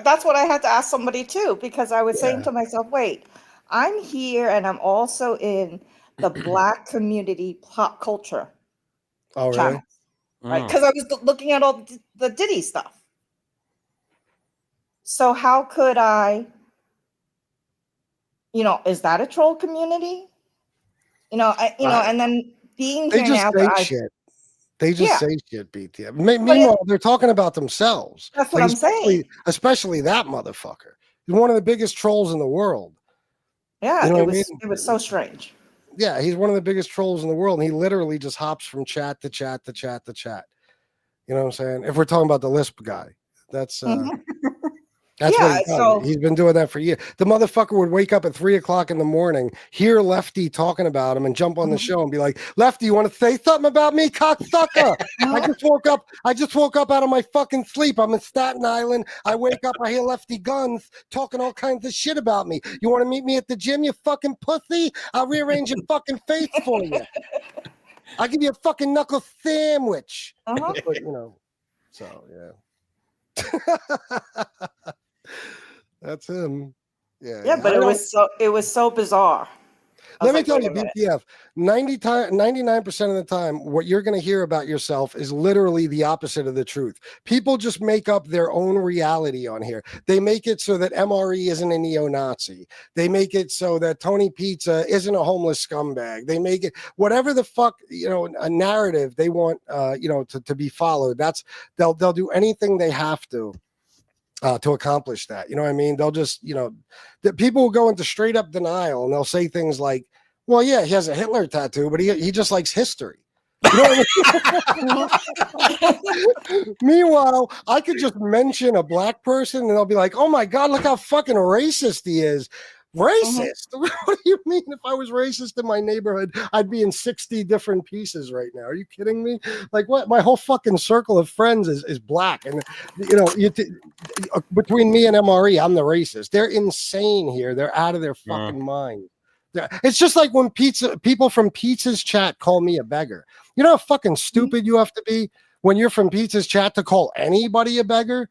that's what I had to ask somebody too, because I was saying to myself, wait, I'm here and I'm also in the Black community pop culture channel, right? Because I was looking at all the Diddy stuff. So how could I, is that a troll community? And then being here now, shit. They just say shit, BTF. Meanwhile, they're talking about themselves. That's what I'm saying. Especially that motherfucker. He's one of the biggest trolls in the world. Yeah, it was so strange. Yeah, he's one of the biggest trolls in the world, and he literally just hops from chat to chat to chat to chat. You know what I'm saying? If we're talking about the lisp guy, that's what he does. He's been doing that for years. The motherfucker would wake up at 3:00 in the morning, hear Lefty talking about him, and jump on the show and be like, "Lefty, you want to say something about me, cocksucker? I just woke up out of my fucking sleep. I'm in Staten Island. I wake up, I hear Lefty Guns talking all kinds of shit about me. You want to meet me at the gym, you fucking pussy? I'll rearrange your fucking face for you. I'll give you a fucking knuckle sandwich." But, so yeah. That's him. Yeah, but it was so bizarre. Let me tell you, BTF, 99% of the time, what you're going to hear about yourself is literally the opposite of the truth. People just make up their own reality on here. They make it so that MRE isn't a neo-Nazi. They make it so that Tony Pizza isn't a homeless scumbag. They make it whatever the fuck, a narrative they want, to be followed. They'll do anything they have to accomplish that. You know what I mean? They'll just, the people will go into straight up denial, and they'll say things like, well, yeah, he has a Hitler tattoo, but he just likes history. You know what I mean? Meanwhile, I could just mention a black person and they'll be like, oh my God, look how fucking racist he is. Racist? What do you mean? If I was racist in my neighborhood, I'd be in 60 different pieces right now. Are you kidding me? Like, what? My whole fucking circle of friends is black. And, between me and MRE, I'm the racist. They're insane here. They're out of their fucking mind. It's just like when people from Pizza's chat call me a beggar. You know how fucking stupid you have to be when you're from Pizza's chat to call anybody a beggar?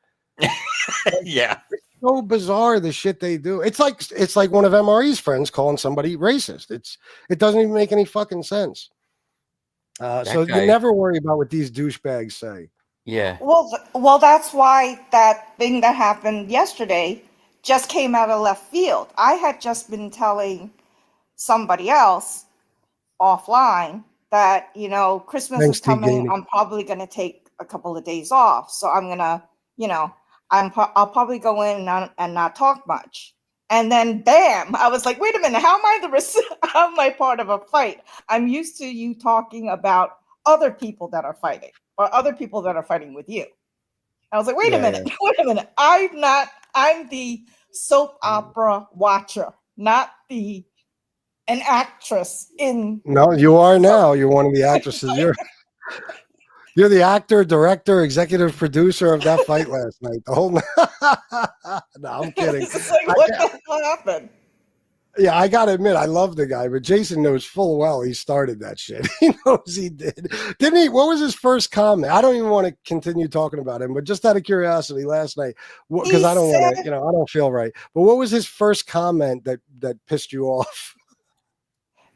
Yeah. So bizarre the shit they do. It's like one of MRE's friends calling somebody racist. It doesn't even make any fucking sense. So you never worry about what these douchebags say. Yeah. Well, that's why that thing that happened yesterday just came out of left field. I had just been telling somebody else offline that, Christmas Thanks, is T. coming. Gainey. I'm probably going to take a couple of days off. So I'm going to, I'll probably go in and not talk much. And then bam, I was like, wait a minute, how am I how am I part of a fight? I'm used to you talking about other people that are fighting or other people that are fighting with you. I was like, wait a Yeah, minute, yeah. wait a minute. I'm the soap opera watcher, not an actress in No, you are soap. now. You're one of the actresses. You're the actor, director, executive producer of that fight last night. The whole no, I'm kidding. It's just like, I, what the hell happened? yeah, I gotta admit, I love the guy, but Jason knows full well he started that shit. He knows he did. Didn't he? What was his first comment? I don't even want to continue talking about him, but just out of curiosity, last night, because He I don't want to, said, I don't feel right. But what was his first comment that pissed you off?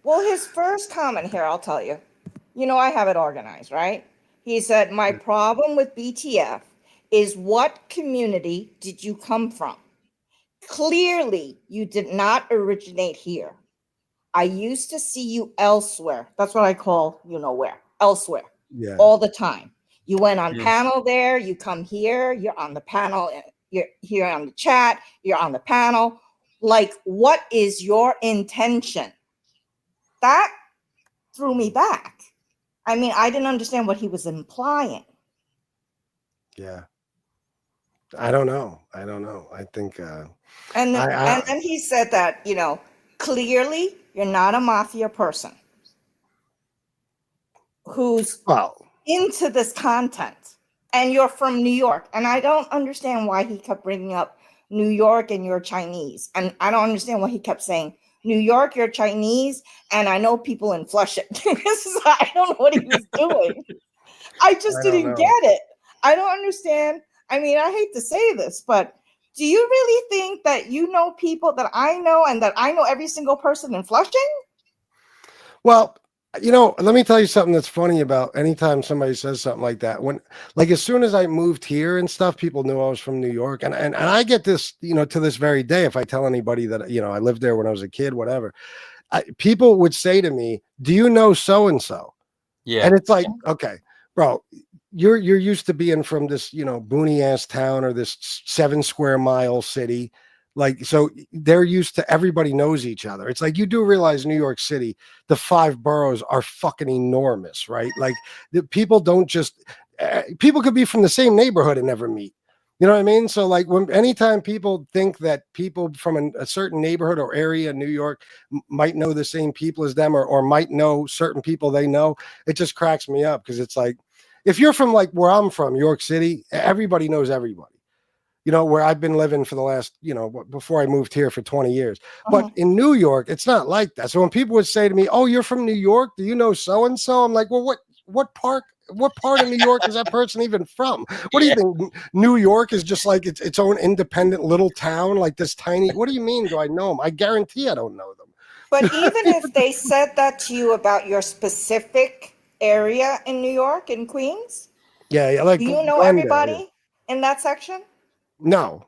well, his first comment here, I'll tell you. I have it organized, right? He said, my problem with BTF is what community did you come from? Clearly, you did not originate here. I used to see you elsewhere. That's what I call, where, elsewhere, Yeah, all the time. You went on Yeah. panel there, you come here, you're on the panel, you're here on the chat, you're on the panel. Like, what is your intention? That threw me back. I mean, I didn't understand what he was implying. yeah. I don't know. I think And then, I and then he said that, clearly you're not a mafia person who's well, into this content and you're from New York. And I don't understand why he kept bringing up New York and you're Chinese. And I don't understand why he kept saying New York, you're Chinese. And I know people in Flushing. I don't know what he was doing. I just I don't didn't know. get it. I don't understand. I mean, I hate to say this, but do you really think that you know people that I know and that I know every single person in Flushing? Well, let me tell you something that's funny about anytime somebody says something like that. Like as soon as I moved here and stuff, people knew I was from New York. And I get this, to this very day, if I tell anybody that, I lived there when I was a kid, whatever, people would say to me, do you know so-and-so? Yeah. And it's like, okay, bro, you're used to being from this, boony ass town or this 7 square mile city. Like, so they're used to everybody knows each other. It's like you do realize New York City, the 5 boroughs are fucking enormous, right? Like the people don't just people could be from the same neighborhood and never meet. You know what I mean? So like anytime people think that people from a certain neighborhood or area in New York might know the same people as them or might know certain people they know, it just cracks me up because it's like if you're from like where I'm from, York City, everybody knows everybody. Where I've been living for the last, before I moved here for 20 years. But in New York, it's not like that. So when people would say to me, "Oh, you're from New York? Do you know so and so?" I'm like, "Well, what part of New York is that person even from? What do you Yeah. think? New York is just like its own independent little town, like this tiny. What do you mean? Do I know them? I guarantee I don't know them. But even if they said that to you about your specific area in New York, in Queens, Yeah, like do you know Glendale. Yeah. everybody in that section? No,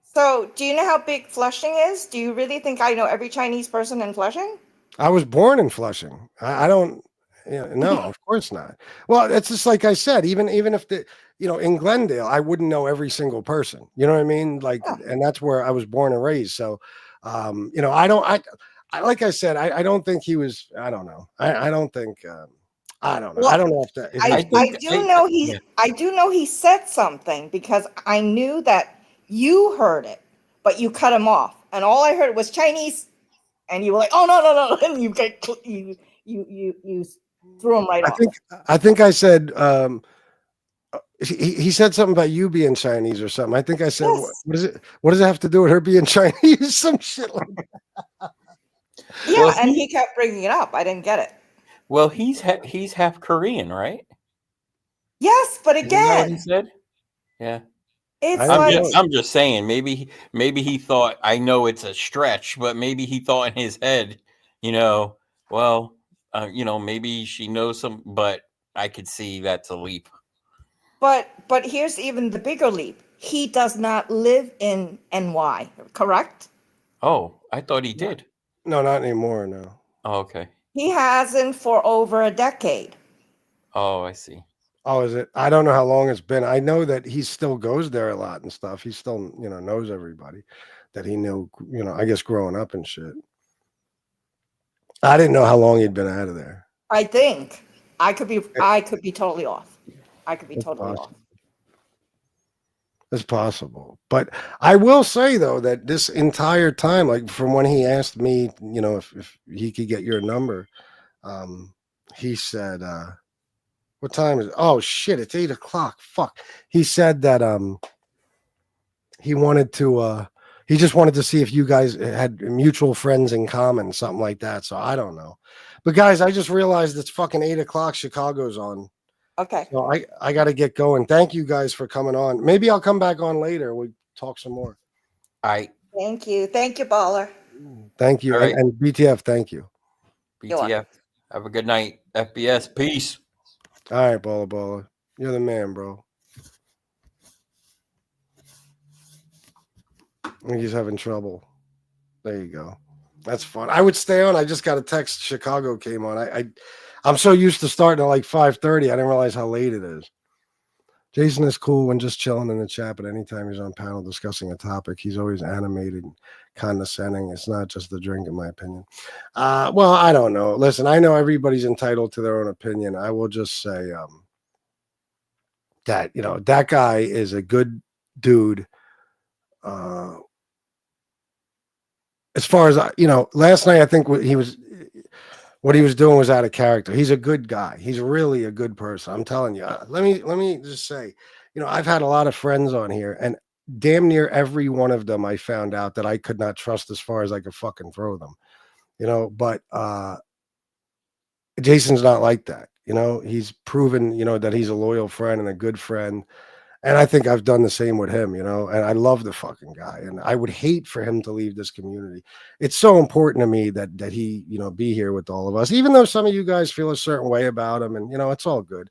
So, do you know how big Flushing is? Do you really think I know every Chinese person in Flushing? I was born in Flushing. I don't. No, of course not. Well, it's just like I said. Even if in Glendale, I wouldn't know every single person. You know what I mean? Like, Yeah. and that's where I was born and raised. So, I don't. Like I said, I don't think he was. I don't know. I don't think. I don't know. I Well, don't know if that. If I, he's, I do know yeah. I do know he said something because I knew that you heard it, but you cut him off, and all I heard was Chinese, and you were like, "Oh no!" and you threw him right I off. think. I think I said. He said something about you being Chinese or something. I think I said, Yes, what is it? What does it have to do with her being Chinese? Some shit like yeah, Well, and he kept bringing it up. I didn't get it. well, he's half Korean, right? Yes, but Isn't that what he again, said? Yeah. it's I I'm don't like, know. just I'm just saying maybe he thought, I know it's a stretch, but maybe he thought in his head, well, maybe she knows some, but I could see that's a leap. But here's even the bigger leap. He does not live in NY, correct? Oh, I thought he did. No, not anymore. No. Oh, okay. He hasn't for over a decade. Oh, I see. Oh, is it? I don't know how long it's been. I know that he still goes there a lot and stuff. He still, knows everybody that he knew, I guess growing up and shit. I didn't know how long he'd been out of there. I think I could be totally off. I could be It's totally off. possible. It's possible. But I will say though that this entire time, like from when he asked me, if he could get your number, he said, what time is it? Oh shit, it's 8:00. Fuck. He said that he wanted to he just wanted to see if you guys had mutual friends in common, something like that. So I don't know. But guys, I just realized it's fucking 8:00. Chicago's on. Okay. So I got to get going. Thank you guys for coming on. Maybe I'll come back on later. We talk some more. All right. Thank you, baller. Thank you. All right. And BTF, thank you. You're welcome. BTF. Have a good night. FBS. Peace. All right, baller. You're the man, bro. I think he's having trouble. There you go. That's fun. I would stay on. I just got a text. Chicago came on. I'm so used to starting at like 5:30. I didn't realize how late it is. Jason is cool when just chilling in the chat, but anytime he's on panel discussing a topic, he's always animated and condescending. It's not just the drink, in my opinion. Well, I don't know. Listen, I know everybody's entitled to their own opinion. I will just say that, that guy is a good dude. As far as, last night, I think what he was doing was out of character. He's a good guy. He's really a good person. I'm telling you. Let me just say, I've had a lot of friends on here, and damn near every one of them I found out that I could not trust as far as I could fucking throw them. But Jason's not like that. He's proven, that he's a loyal friend and a good friend. And I think I've done the same with him, and I love the fucking guy. And I would hate for him to leave this community. It's so important to me that he, be here with all of us, even though some of you guys feel a certain way about him. And, it's all good.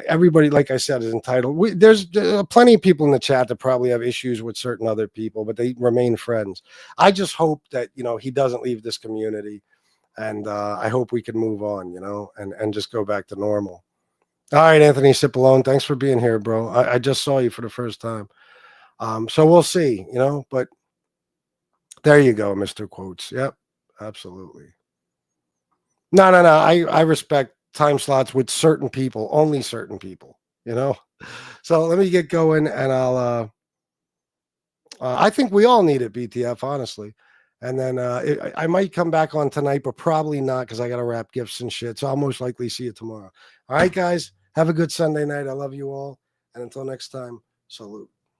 Everybody, like I said, is entitled. There's plenty of people in the chat that probably have issues with certain other people, but they remain friends. I just hope that, he doesn't leave this community. And I hope we can move on, and just go back to normal. All right, Anthony Cipollone, thanks for being here, bro. I just saw you for the first time. So we'll see, but there you go, Mr. Quotes. Yep, absolutely. No. I respect time slots with certain people, only certain people, So let me get going, and I'll I think we all need it, BTF, honestly. And then I might come back on tonight, but probably not because I got to wrap gifts and shit. So I'll most likely see you tomorrow. All right, guys. Have a good Sunday night. I love you all. And until next time, salute.